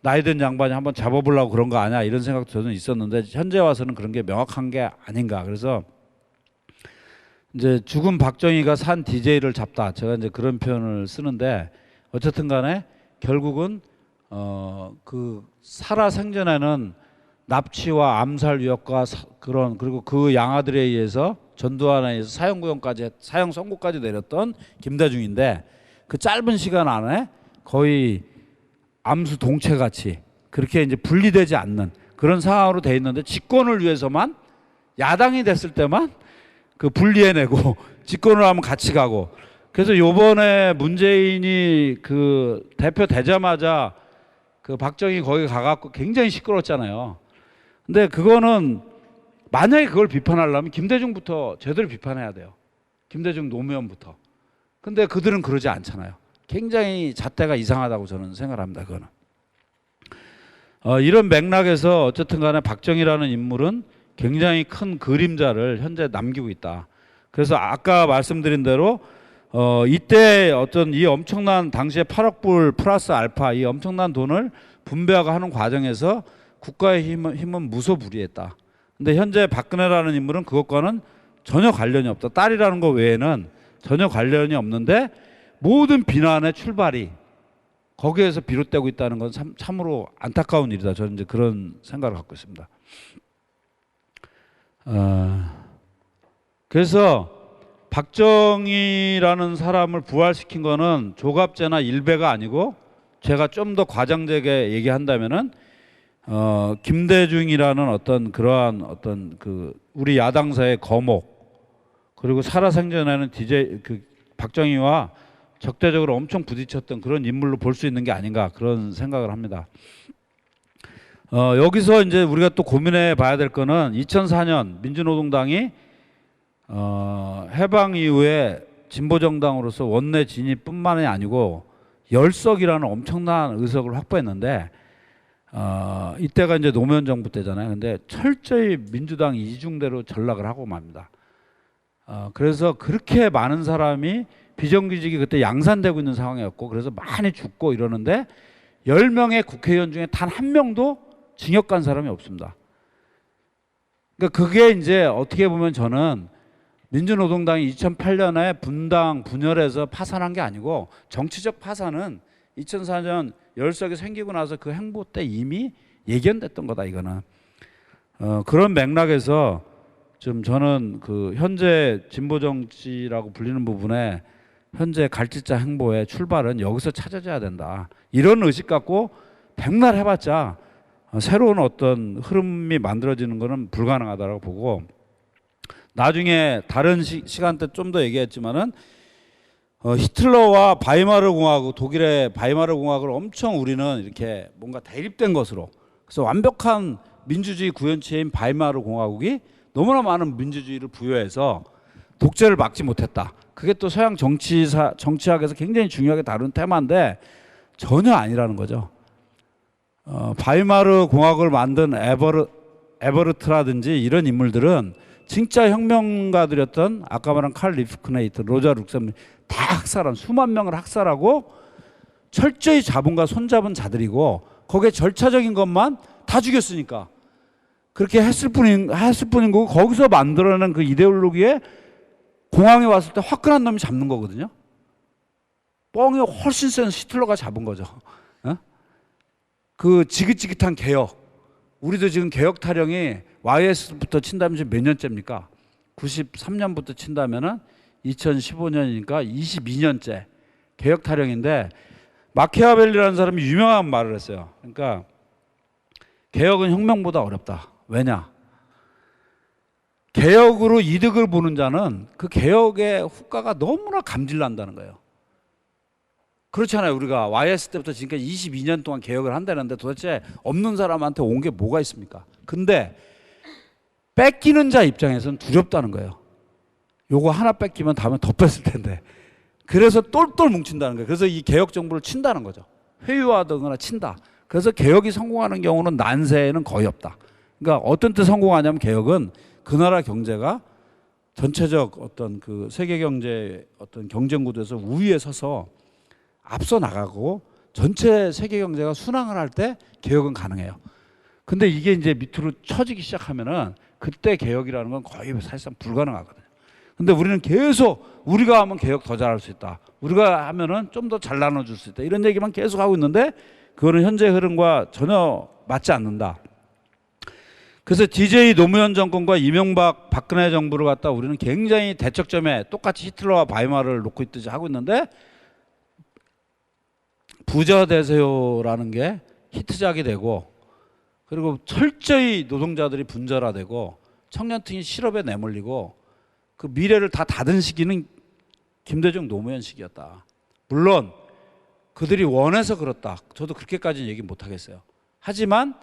나이 든 양반이 한번 잡아보려고 그런 거 아니야 이런 생각도 저는 있었는데 현재 와서는 그런 게 명확한 게 아닌가. 그래서 이제 죽은 박정희가 산 DJ를 잡다. 제가 이제 그런 표현을 쓰는데 어쨌든 간에 결국은 그 살아 생전에는 납치와 암살 위협과 그리고 그 양아들에 의해서 전두환에 의해서 사형구형까지 사형 선고까지 내렸던 김대중인데 그 짧은 시간 안에 거의 암수 동체같이 그렇게 이제 분리되지 않는 그런 상황으로 돼 있는데 집권을 위해서만 야당이 됐을 때만 그 분리해내고 집권을 하면 같이 가고 그래서 요번에 문재인이 그 대표 되자마자 그 박정희 거기 가갖고 굉장히 시끄러웠잖아요. 근데 그거는 만약에 그걸 비판하려면 김대중부터 제대로 비판해야 돼요. 김대중 노무현부터. 근데 그들은 그러지 않잖아요. 굉장히 잣대가 이상하다고 저는 생각을 합니다. 그거는. 이런 맥락에서 어쨌든 간에 박정희라는 인물은 굉장히 큰 그림자를 현재 남기고 있다. 그래서 아까 말씀드린 대로 이때 어떤 이 엄청난 당시에 8억 불 플러스 알파 이 엄청난 돈을 분배하고 하는 과정에서 국가의 힘은 무소불위했다. 근데 현재 박근혜라는 인물은 그것과는 전혀 관련이 없다. 딸이라는 것 외에는 전혀 관련이 없는데 모든 비난의 출발이 거기에서 비롯되고 있다는 건 참으로 안타까운 일이다. 저는 이제 그런 생각을 갖고 있습니다. 그래서 박정희라는 사람을 부활시킨 거는 조갑제나 일배가 아니고 제가 좀 더 과장되게 얘기한다면은 김대중이라는 어떤 그러한 어떤 그 우리 야당사의 거목 그리고 살아생전에는 그 박정희와 적대적으로 엄청 부딪혔던 그런 인물로 볼 수 있는 게 아닌가 그런 생각을 합니다. 여기서 이제 우리가 또 고민해 봐야 될 거는 2004년 민주노동당이 해방 이후에 진보정당으로서 원내 진입뿐만이 아니고 열석이라는 엄청난 의석을 확보했는데 이때가 이제 노무현 정부 때잖아요. 근데 철저히 민주당 이중대로 전락을 하고 맙니다. 그래서 그렇게 많은 사람이 비정규직이 그때 양산되고 있는 상황이었고 그래서 많이 죽고 이러는데 10명의 국회의원 중에 단 한 명도 징역 간 사람이 없습니다. 그러니까 그게 이제 어떻게 보면 저는 민주노동당이 2008년에 분열해서 파산한 게 아니고 정치적 파산은 2004년 열석이 생기고 나서 그 행보 때 이미 예견됐던 거다 이거는. 그런 맥락에서 좀 저는 그 현재 진보 정치라고 불리는 부분에 현재 갈짓자 행보의 출발은 여기서 찾아져야 된다. 이런 의식 갖고 백날 해봤자 새로운 어떤 흐름이 만들어지는 것은 불가능하다고 보고 나중에 다른 시간 때 좀 더 얘기했지만은 히틀러와 바이마르 공화국, 독일의 바이마르 공화국을 엄청 우리는 이렇게 뭔가 대립된 것으로, 그래서 완벽한 민주주의 구현체인 바이마르 공화국이 너무나 많은 민주주의를 부여해서 독재를 막지 못했다. 그게 또 서양 정치학에서 굉장히 중요하게 다룬 테마인데 전혀 아니라는 거죠. 바이마르 공화국을 만든 에버르트라든지 이런 인물들은 진짜 혁명가들이었던 아까 말한 칼 리프크네이트, 로자 룩셈부르크 다 학살한, 수만 명을 학살하고 철저히 자본과 손잡은 자들이고 거기에 절차적인 것만 다 죽였으니까 그렇게 했을 뿐인 거고, 거기서 만들어낸 그 이데올로기에 공항에 왔을 때 화끈한 놈이 잡는 거거든요. 뻥이 훨씬 센 히틀러가 잡은 거죠. 그 지긋지긋한 개혁, 우리도 지금 개혁 타령이 YS부터 친다면 지금 몇 년째입니까? 93년부터 친다면은 2015년이니까 22년째 개혁 타령인데, 마키아벨리라는 사람이 유명한 말을 했어요. 그러니까 개혁은 혁명보다 어렵다. 왜냐? 개혁으로 이득을 보는 자는 그 개혁의 후과가 너무나 감질난다는 거예요. 그렇잖아요. 우리가 YS 때부터 지금까지 22년 동안 개혁을 한다는데 도대체 없는 사람한테 온 게 뭐가 있습니까? 근데 뺏기는 자 입장에서는 두렵다는 거예요. 요거 하나 뺏기면 다음에 더 뺏을 텐데. 그래서 똘똘 뭉친다는 거예요. 그래서 이 개혁 정부를 친다는 거죠. 회유하거나 친다. 그래서 개혁이 성공하는 경우는 난세에는 거의 없다. 그러니까 어떤 때 성공하냐면, 개혁은 그 나라 경제가 전체적 어떤 그 세계 경제 어떤 경쟁 구도에서 우위에 서서 앞서 나가고 전체 세계 경제가 순항을 할 때 개혁은 가능해요. 근데 이게 이제 밑으로 처지기 시작하면은 그때 개혁이라는 건 거의 사실상 불가능하거든요. 근데 우리는 계속 우리가 하면 개혁 더 잘할 수 있다, 우리가 하면은 좀 더 잘 나눠줄 수 있다, 이런 얘기만 계속 하고 있는데 그거는 현재 흐름과 전혀 맞지 않는다. 그래서 DJ 노무현 정권과 이명박 박근혜 정부를 갖다 우리는 굉장히 대척점에 똑같이 히틀러와 바이마르를 놓고 있듯이 하고 있는데, 부자 되세요라는 게 히트작이 되고, 그리고 철저히 노동자들이 분절화되고 청년층이 실업에 내몰리고 그 미래를 다 닫은 시기는 김대중 노무현 시기였다. 물론 그들이 원해서 그렇다, 저도 그렇게까지는 얘기 못 하겠어요. 하지만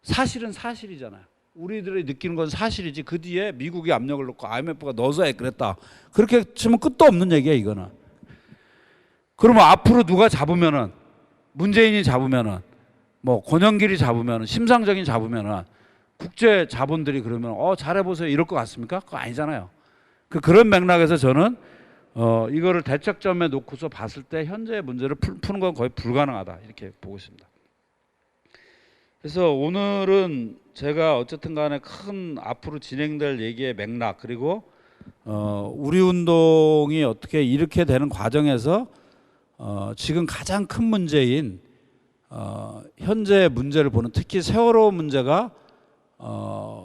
사실은 사실이잖아요. 우리들이 느끼는 건 사실이지, 그 뒤에 미국이 압력을 넣고 IMF가 넣어서 그랬다, 그렇게 치면 끝도 없는 얘기야 이거는. 그러면 앞으로 누가 잡으면은, 문재인이 잡으면은, 뭐 권영길이 잡으면은, 심상정이 잡으면은 국제 자본들이 그러면 잘해보세요 이럴 것 같습니까? 그거 아니잖아요. 그런 맥락에서 저는 이거를 대척점에 놓고서 봤을 때 현재의 문제를 푸는 건 거의 불가능하다, 이렇게 보고 있습니다. 그래서 오늘은 제가 어쨌든 간에 큰 앞으로 진행될 얘기의 맥락, 그리고 우리 운동이 어떻게 이렇게 되는 과정에서 지금 가장 큰 문제인 현재 문제를 보는, 특히 세월호 문제가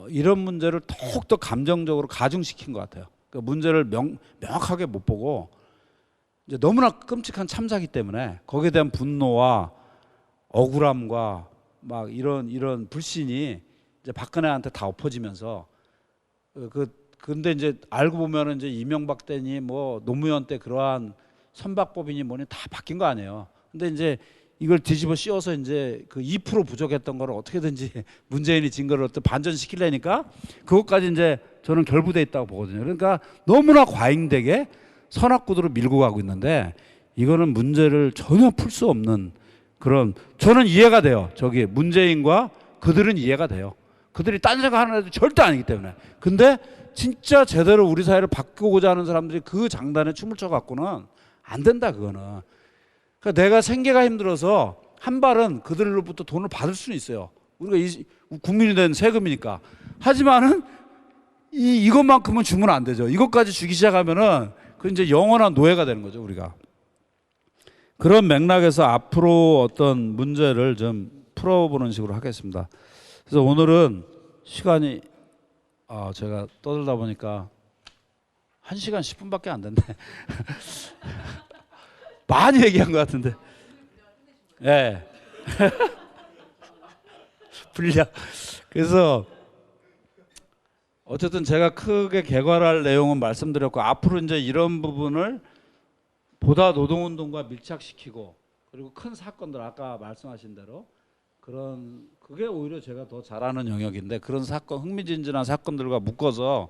이런 문제를 더욱더 감정적으로 가중시킨 것 같아요. 그 문제를 명확하게 못 보고 이제 너무나 끔찍한 참사기 때문에 거기에 대한 분노와 억울함과 막 이런 불신이 이제 박근혜한테 다 엎어지면서 근데 이제 알고 보면은 이제 이명박 때니 뭐 노무현 때 그러한 선박법이니 뭐니 다 바뀐 거 아니에요. 근데 이제 이걸 뒤집어 씌워서 이제 그 2% 부족했던 거를 어떻게든지 문재인이 증거를 또 반전시키려니까 그것까지 이제 저는 결부돼 있다고 보거든요. 그러니까 너무나 과잉되게 선악구도로 밀고 가고 있는데, 이거는 문제를 전혀 풀 수 없는 그런, 저는 이해가 돼요. 저기 문재인과 그들은 이해가 돼요. 그들이 딴 생각 하는 애들 절대 아니기 때문에. 근데 진짜 제대로 우리 사회를 바꾸고자 하는 사람들이 그 장단에 춤을 춰 갖고는 안 된다, 그거는. 그러니까 내가 생계가 힘들어서 한 발은 그들로부터 돈을 받을 수는 있어요. 우리가 국민이 된 세금이니까. 하지만은 이것만큼은 주면 안 되죠. 이것까지 주기 시작하면은 그 이제 영원한 노예가 되는 거죠, 우리가. 그런 맥락에서 앞으로 어떤 문제를 좀 풀어보는 식으로 하겠습니다. 그래서 오늘은 시간이 제가 떠들다 보니까 1시간 10분밖에 안 된대. 많이 얘기한 것 같은데. 예. 네. 분량. 그래서 어쨌든 제가 크게 개괄할 내용은 말씀드렸고, 앞으로 이제 이런 부분을 보다 노동운동과 밀착시키고 그리고 큰 사건들 아까 말씀하신 대로 그런 그게 오히려 제가 더 잘하는 영역인데 그런 사건 흥미진진한 사건들과 묶어서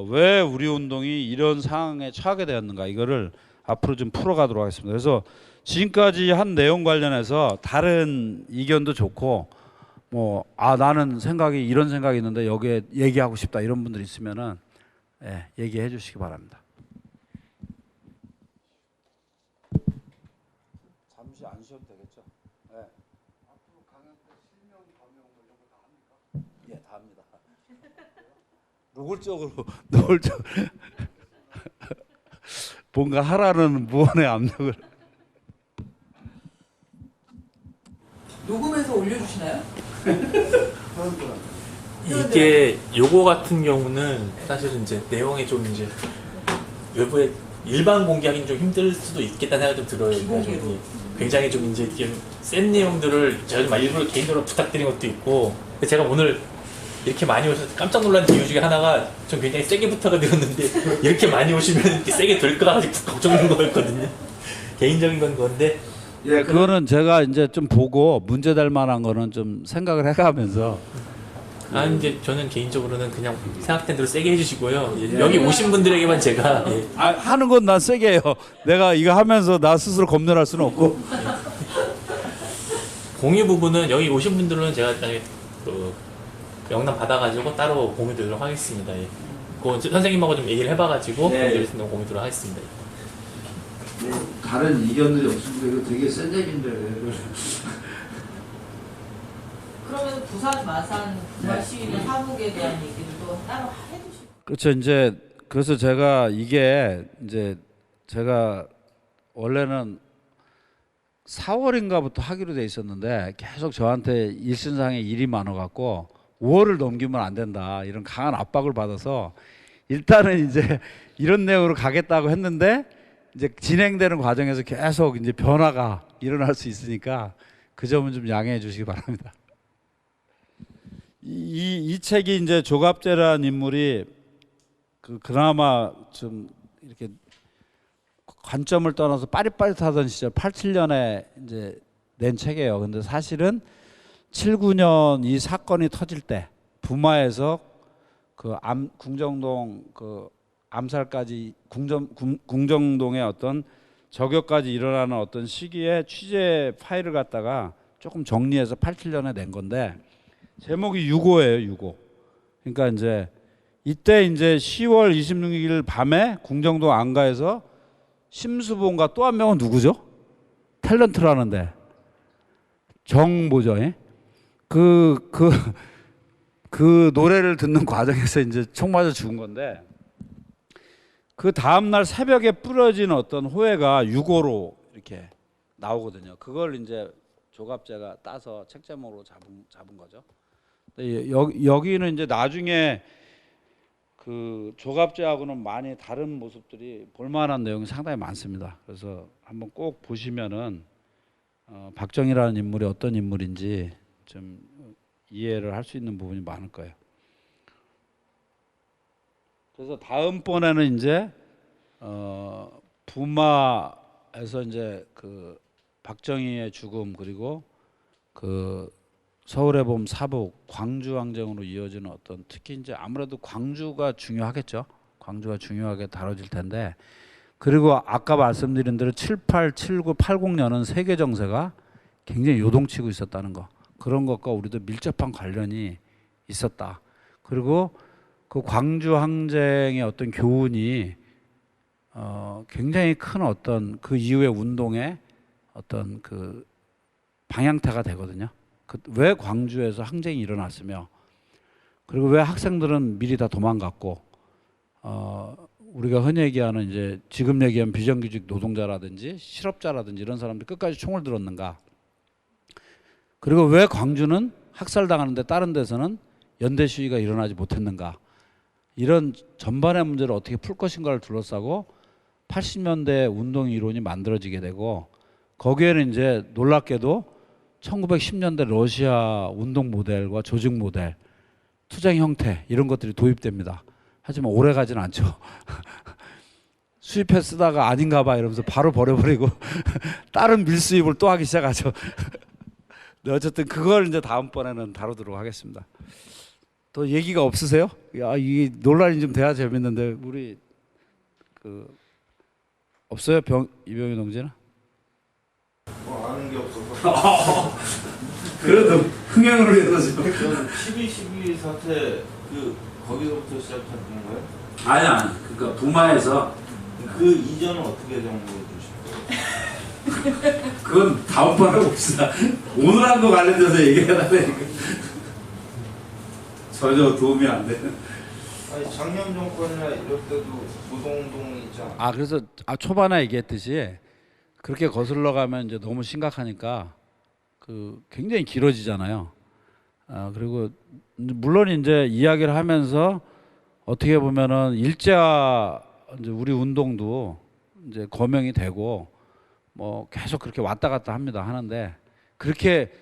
왜 우리 운동이 이런 상황에 처하게 되었는가 이거를 앞으로 좀 풀어가도록 하겠습니다. 그래서 지금까지 한 내용 관련해서 다른 이견도 좋고 뭐 나는 생각이 이런 생각이 있는데 여기에 얘기하고 싶다 이런 분들 있으면은 얘기해 주시기 바랍니다. 잠시 안 쉬어도 되겠죠? 네. 앞으로 강연 때 실명, 범용 이런 거 다 합니까? 예, 다 합니다. 노골적으로 뭔가 하라는 무언의 압력을. 녹음해서 올려주시나요? 이게 요거 같은 경우는 사실은 이제 내용이 좀 이제 외부에 일반 공개하기는 좀 힘들 수도 있겠다는 생각이 좀 들어요. 비공개로. 굉장히 좀 이제 이렇게 센 내용들을 제가 좀 일부러 개인적으로 부탁드린 것도 있고 제가 오늘 이렇게 많이 오셔서 깜짝 놀란 이유 중에 하나가 좀 굉장히 세게 부탁을 드렸는데 이렇게 많이 오시면 이렇게 세게 될까 걱정인 거였거든요. 개인적인 건 건데 예, 그거는 제가 이제 좀 보고 문제될 만한 거는 좀 생각을 해가면서. 이제 저는 개인적으로는 그냥 생각된 대로 세게 해주시고요. 여기 오신 분들에게만 제가 하는 건 난 세게 해요. 내가 이거 하면서 나 스스로 검열할 수는 없고. 공유 부분은 여기 오신 분들은 제가 나중에 명단 받아가지고 따로 공유 드리도록 하겠습니다. 예. 그거 선생님하고 좀 얘기를 해봐가지고 공유 드리도록 하겠습니다. 다른 이견들이 없습니다. 이거 되게 센 얘기인데. 그러면 부산, 마산, 부산 시위대 사북에 대한 얘기도 따로 해주시고. 그렇죠. 이제 그래서 제가 이게 이제 제가 원래는 4월인가부터 하기로 돼 있었는데 계속 저한테 일신상에 일이 많아갖고 5월을 넘기면 안 된다 이런 강한 압박을 받아서 일단은 이제 이런 내용으로 가겠다고 했는데 이제 진행되는 과정에서 계속 이제 변화가 일어날 수 있으니까 그 점은 좀 양해해 주시기 바랍니다. 이 책이 이제 조갑재라는 인물이 그나마 좀 이렇게 관점을 떠나서 빠릿빠릿하던 시절 87년에 이제 낸 책이에요. 근데 사실은 79년 이 사건이 터질 때 부마에서 궁정동 암살까지 궁정동의 어떤 저격까지 일어나는 어떤 시기에 취재 파일을 갖다가 조금 정리해서 87년에 낸 건데 제목이 6.5예요. 6.5. 그러니까 이제 이때 이제 10월 26일 밤에 궁정동 안가에서 심수봉과 또 한 명은 누구죠? 탤런트라는데 정모죠. 예? 그 노래를 듣는 과정에서 이제 총 맞아 죽은 건데 그 다음날 새벽에 뿌려진 어떤 호해가 6.5로 이렇게 나오거든요. 그걸 이제 조갑재가 따서 책 제목으로 잡은 거죠. 여기는 이제 나중에 그 조갑재하고는 많이 다른 모습들이 볼만한 내용이 상당히 많습니다. 그래서 한번 꼭 보시면은 박정희라는 인물이 어떤 인물인지 좀 이해를 할 수 있는 부분이 많을 거예요. 그래서 다음번에는 이제 부마에서 이제 그 박정희의 죽음 그리고 그 서울의 봄 사북 광주 항쟁으로 이어지는 어떤 특히 이제 아무래도 광주가 중요하겠죠. 광주가 중요하게 다뤄질 텐데 그리고 아까 말씀드린 대로 78, 79, 80년은 세계 정세가 굉장히 요동치고 있었다는 거 그런 것과 우리도 밀접한 관련이 있었다. 그리고 그 광주 항쟁의 어떤 교훈이 굉장히 큰 어떤 그 이후의 운동의 어떤 그 방향타가 되거든요. 왜 광주에서 항쟁이 일어났으며 그리고 왜 학생들은 미리 다 도망갔고 우리가 흔히 얘기하는 이제 지금 얘기하면 비정규직 노동자라든지 실업자라든지 이런 사람들이 끝까지 총을 들었는가 그리고 왜 광주는 학살당하는데 다른 데서는 연대 시위가 일어나지 못했는가 이런 전반의 문제를 어떻게 풀 것인가를 둘러싸고 80년대 운동 이론이 만들어지게 되고 거기에는 이제 놀랍게도 1910년대 러시아 운동 모델과 조직 모델, 투쟁 형태 이런 것들이 도입됩니다. 하지만 오래 가지는 않죠. 수입해 쓰다가 아닌가 봐 이러면서 바로 버려버리고 다른 밀수입을 또 하기 시작하죠. 네, 어쨌든 그걸 이제 다음번에는 다루도록 하겠습니다. 또 얘기가 없으세요? 야, 이 논란이 좀 돼야 재밌는데 우리 그 없어요? 이병희 동지는? 뭐 아는 게 없어서. 그래도 흥행을 위해서 좀. 12.12 사태 거기서부터 시작한 건가요? 아니 그러니까 부마에서 그 이전은 어떻게 정리해 주실 거예요? 그건 다음번에 봅시다. 오늘 한 거 관련돼서 얘기해야 되니까 전혀 도움이 안 되는. 아니 작년 정권이나 이럴 때도 노동운동이 있잖아. 아 그래서 초반에 얘기했듯이 그렇게 거슬러 가면 이제 너무 심각하니까 그 굉장히 길어지잖아요. 그리고 물론 이제 이야기를 하면서 어떻게 보면은 일제화 이제 우리 운동도 이제 거명이 되고 뭐 계속 그렇게 왔다 갔다 합니다. 하는데 그렇게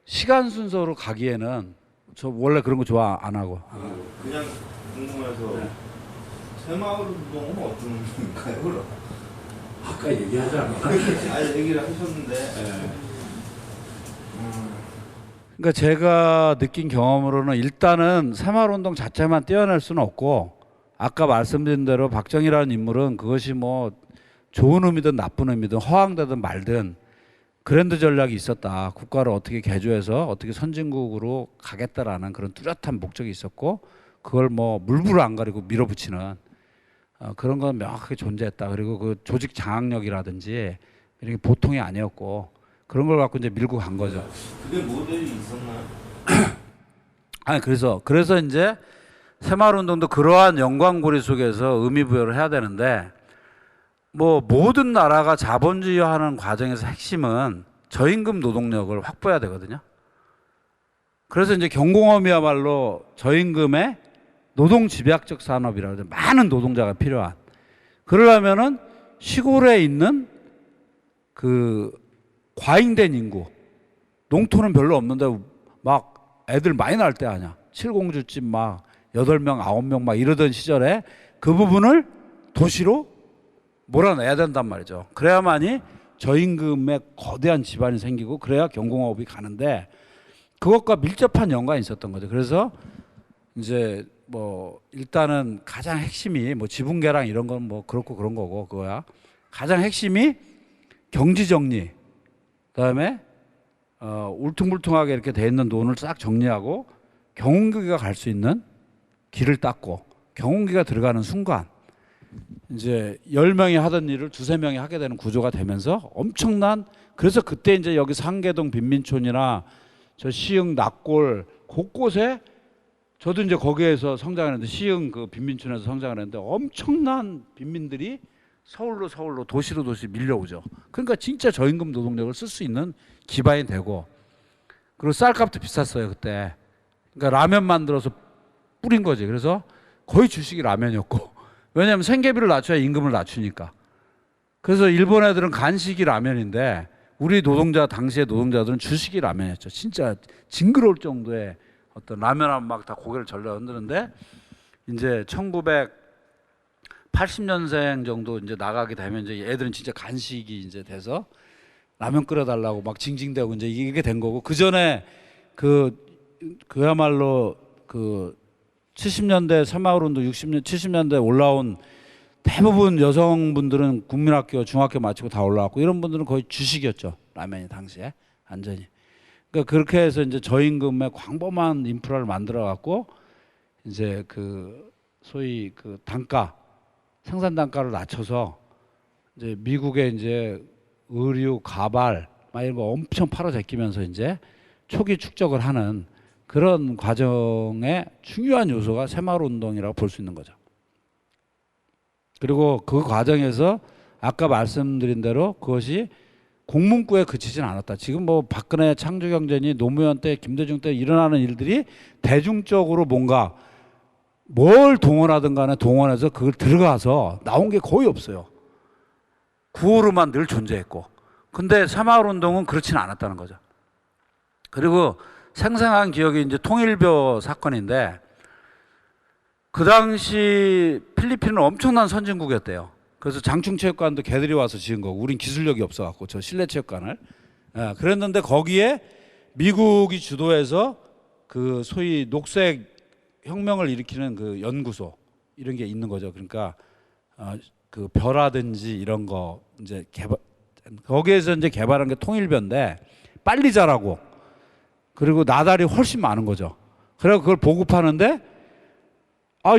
시간 순서로 가기에는 저 원래 그런 거 좋아 안 하고. 그냥 궁금해서 새마을 운동은 어떤 운동인가요? 그럼? 아까 얘기하지 않았나? 아니 얘기를 하셨는데. 그러니까 제가 느낀 경험으로는 일단은 새마을운동 자체만 떼어낼 수는 없고 아까 말씀드린 대로 박정희라는 인물은 그것이 뭐 좋은 의미든 나쁜 의미든 허황되든 말든 그랜드 전략이 있었다. 국가를 어떻게 개조해서 어떻게 선진국으로 가겠다라는 그런 뚜렷한 목적이 있었고 그걸 뭐 물불을 안 가리고 밀어붙이는 그런 건 명확하게 존재했다. 그리고 그 조직 장악력이라든지 이런 게 보통이 아니었고 그런 걸 갖고 이제 밀고 간 거죠. 그게 모델이 있었나요? 아니 그래서 이제 새마을운동도 그러한 영광고리 속에서 의미부여를 해야 되는데 뭐 모든 나라가 자본주의화하는 과정에서 핵심은 저임금 노동력을 확보해야 되거든요. 그래서 이제 경공업이야말로 저임금의 노동 집약적 산업이라고 해서 많은 노동자가 필요한. 그러려면은 시골에 있는 그 과잉된 인구, 농토는 별로 없는데 막 애들 많이 낳을 때 아니야. 칠공주집 막 8명, 9명 막 이러던 시절에 그 부분을 도시로 몰아내야 된단 말이죠. 그래야만이 저임금의 거대한 집안이 생기고 그래야 경공업이 가는데 그것과 밀접한 연관이 있었던 거죠. 그래서 이제 뭐 일단은 가장 핵심이 뭐 지분계랑 이런 건 뭐 그렇고 그런 거고 그거야. 가장 핵심이 경지 정리. 그다음에 울퉁불퉁하게 이렇게 돼 있는 돈을 싹 정리하고 경운기가 갈 수 있는 길을 닦고 경운기가 들어가는 순간 이제 10명이 하던 일을 2~3명이 하게 되는 구조가 되면서 엄청난 그래서 그때 이제 여기 상계동 빈민촌이나 저 시흥 낙골 곳곳에 저도 이제 거기에서 성장했는데 시흥 그 빈민촌에서 성장을 했는데 엄청난 빈민들이 서울로 도시로 밀려오죠. 그러니까 진짜 저임금 노동력을 쓸 수 있는 기반이 되고 그리고 쌀값도 비쌌어요 그때. 그러니까 라면 만들어서 뿌린 거지. 그래서 거의 주식이 라면이었고 왜냐하면 생계비를 낮춰야 임금을 낮추니까. 그래서 일본 애들은 간식이 라면인데 우리 노동자 당시의 노동자들은 주식이 라면이었죠. 진짜 징그러울 정도의 어떤 라면하면 막 다 고개를 절려 흔드는데 이제 1980년생 정도 이제 나가게 되면 이제 애들은 진짜 간식이 이제 돼서 라면 끓여달라고 막 징징대고 이제 이게 된 거고 그 전에 그야말로 그 70년대 새마을운동 60년 70년대 올라온 대부분 여성분들은 국민학교 중학교 마치고 다 올라왔고 이런 분들은 거의 주식이었죠. 라면이 당시에 완전히. 그러니까 그렇게 해서 이제 저임금의 광범한 인프라를 만들어 갖고 이제 그 소위 그 단가 생산 단가를 낮춰서 이제 미국에 이제 의류, 가발 막 이런 거 엄청 팔아 제끼면서 이제 초기 축적을 하는 그런 과정의 중요한 요소가 새마을운동이라고 볼 수 있는 거죠. 그리고 그 과정에서 아까 말씀드린 대로 그것이 공문구에 그치진 않았다. 지금 뭐 박근혜 창조경제니 노무현 때 김대중 때 일어나는 일들이 대중적으로 뭔가 뭘 동원하든 간에 동원해서 그걸 들어가서 나온 게 거의 없어요. 구호로만 늘 존재했고. 근데 새마을운동은 그렇지는 않았다는 거죠. 그리고 생생한 기억이 이제 통일교 사건인데 그 당시 필리핀은 엄청난 선진국이었대요. 그래서 장충체육관도 걔들이 와서 지은 거고 우린 기술력이 없어갖고 저 실내체육관을. 예, 그랬는데 거기에 미국이 주도해서 그 소위 녹색 혁명을 일으키는 그 연구소 이런 게 있는 거죠. 그러니까 그 벼라든지 이런 거 이제 개발 거기에서 이제 개발한 게 통일벼인데 빨리 자라고 그리고 나달이 훨씬 많은 거죠. 그래서 그걸 보급하는데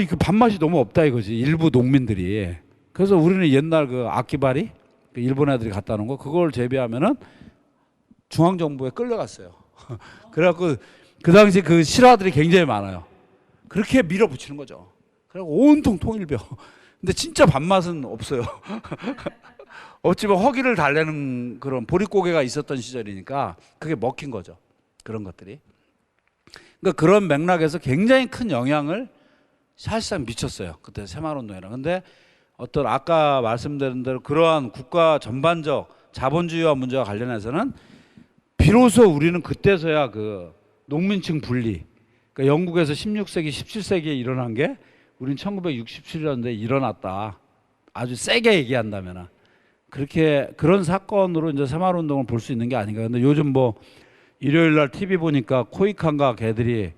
이거 밥맛이 너무 없다 이거지. 일부 농민들이. 그래서 우리는 옛날 그 아키바리 그 일본 애들이 갖다 놓은 거 그걸 재배하면은 중앙정부에 끌려갔어요. 그래갖고 그 당시 그 실화들이 굉장히 많아요. 그렇게 밀어붙이는 거죠. 그리고 온통 통일벼. 근데 진짜 밥맛은 없어요. 어찌보면 허기를 달래는 그런 보릿고개가 있었던 시절이니까 그게 먹힌 거죠. 그런 것들이. 그러니까 그런 맥락에서 굉장히 큰 영향을 사실상 미쳤어요. 그때 새마을운동이랑. 근데 어떤 아까 말씀드린 대로 그러한 국가 전반적 자본주의와 문제와 관련해서는 비로소 우리는 그때서야 그 농민층 분리, 그러니까 영국에서 16세기, 17세기에 일어난 게 우린 1967년도에 일어났다. 아주 세게 얘기한다면 그렇게 그런 사건으로 이제 새마을운동을 볼 수 있는 게 아닌가. 근데 요즘 뭐 일요일 날 TV 보니까 코이칸과 걔들이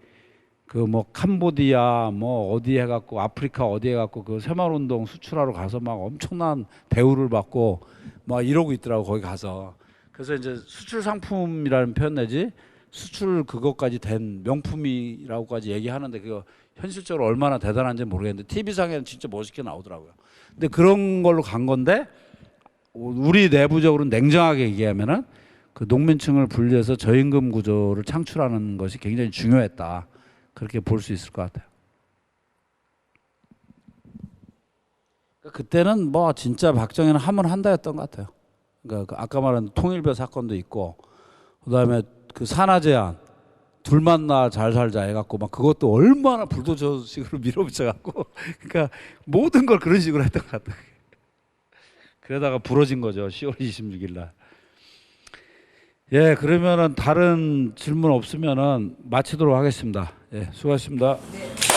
그 뭐 캄보디아 뭐 어디 해갖고 아프리카 어디 해갖고 그 새마을운동 수출하러 가서 막 엄청난 대우를 받고 막 이러고 있더라고 거기 가서. 그래서 이제 수출 상품이라는 표현 내지 수출 그것까지 된 명품이라고까지 얘기하는데 그거 현실적으로 얼마나 대단한지 모르겠는데 TV상에는 진짜 멋있게 나오더라고요. 근데 그런 걸로 간 건데 우리 내부적으로 냉정하게 얘기하면은 그 농민층을 분리해서 저임금 구조를 창출하는 것이 굉장히 중요했다. 그렇게 볼 수 있을 것 같아요. 그때는 뭐 진짜 박정희는 하면 한다였던 것 같아요. 그러니까 아까 말한 통일벼 사건도 있고 그다음에 그 산하 제한 둘 만나 잘 살자 해갖고 막 그것도 얼마나 불도저식으로 밀어붙여갖고 그러니까 모든 걸 그런 식으로 했던 것 같아요. 그러다가 부러진 거죠. 10월 26일 날. 예, 그러면은 다른 질문 없으면은 마치도록 하겠습니다. 예, 수고하셨습니다. 네.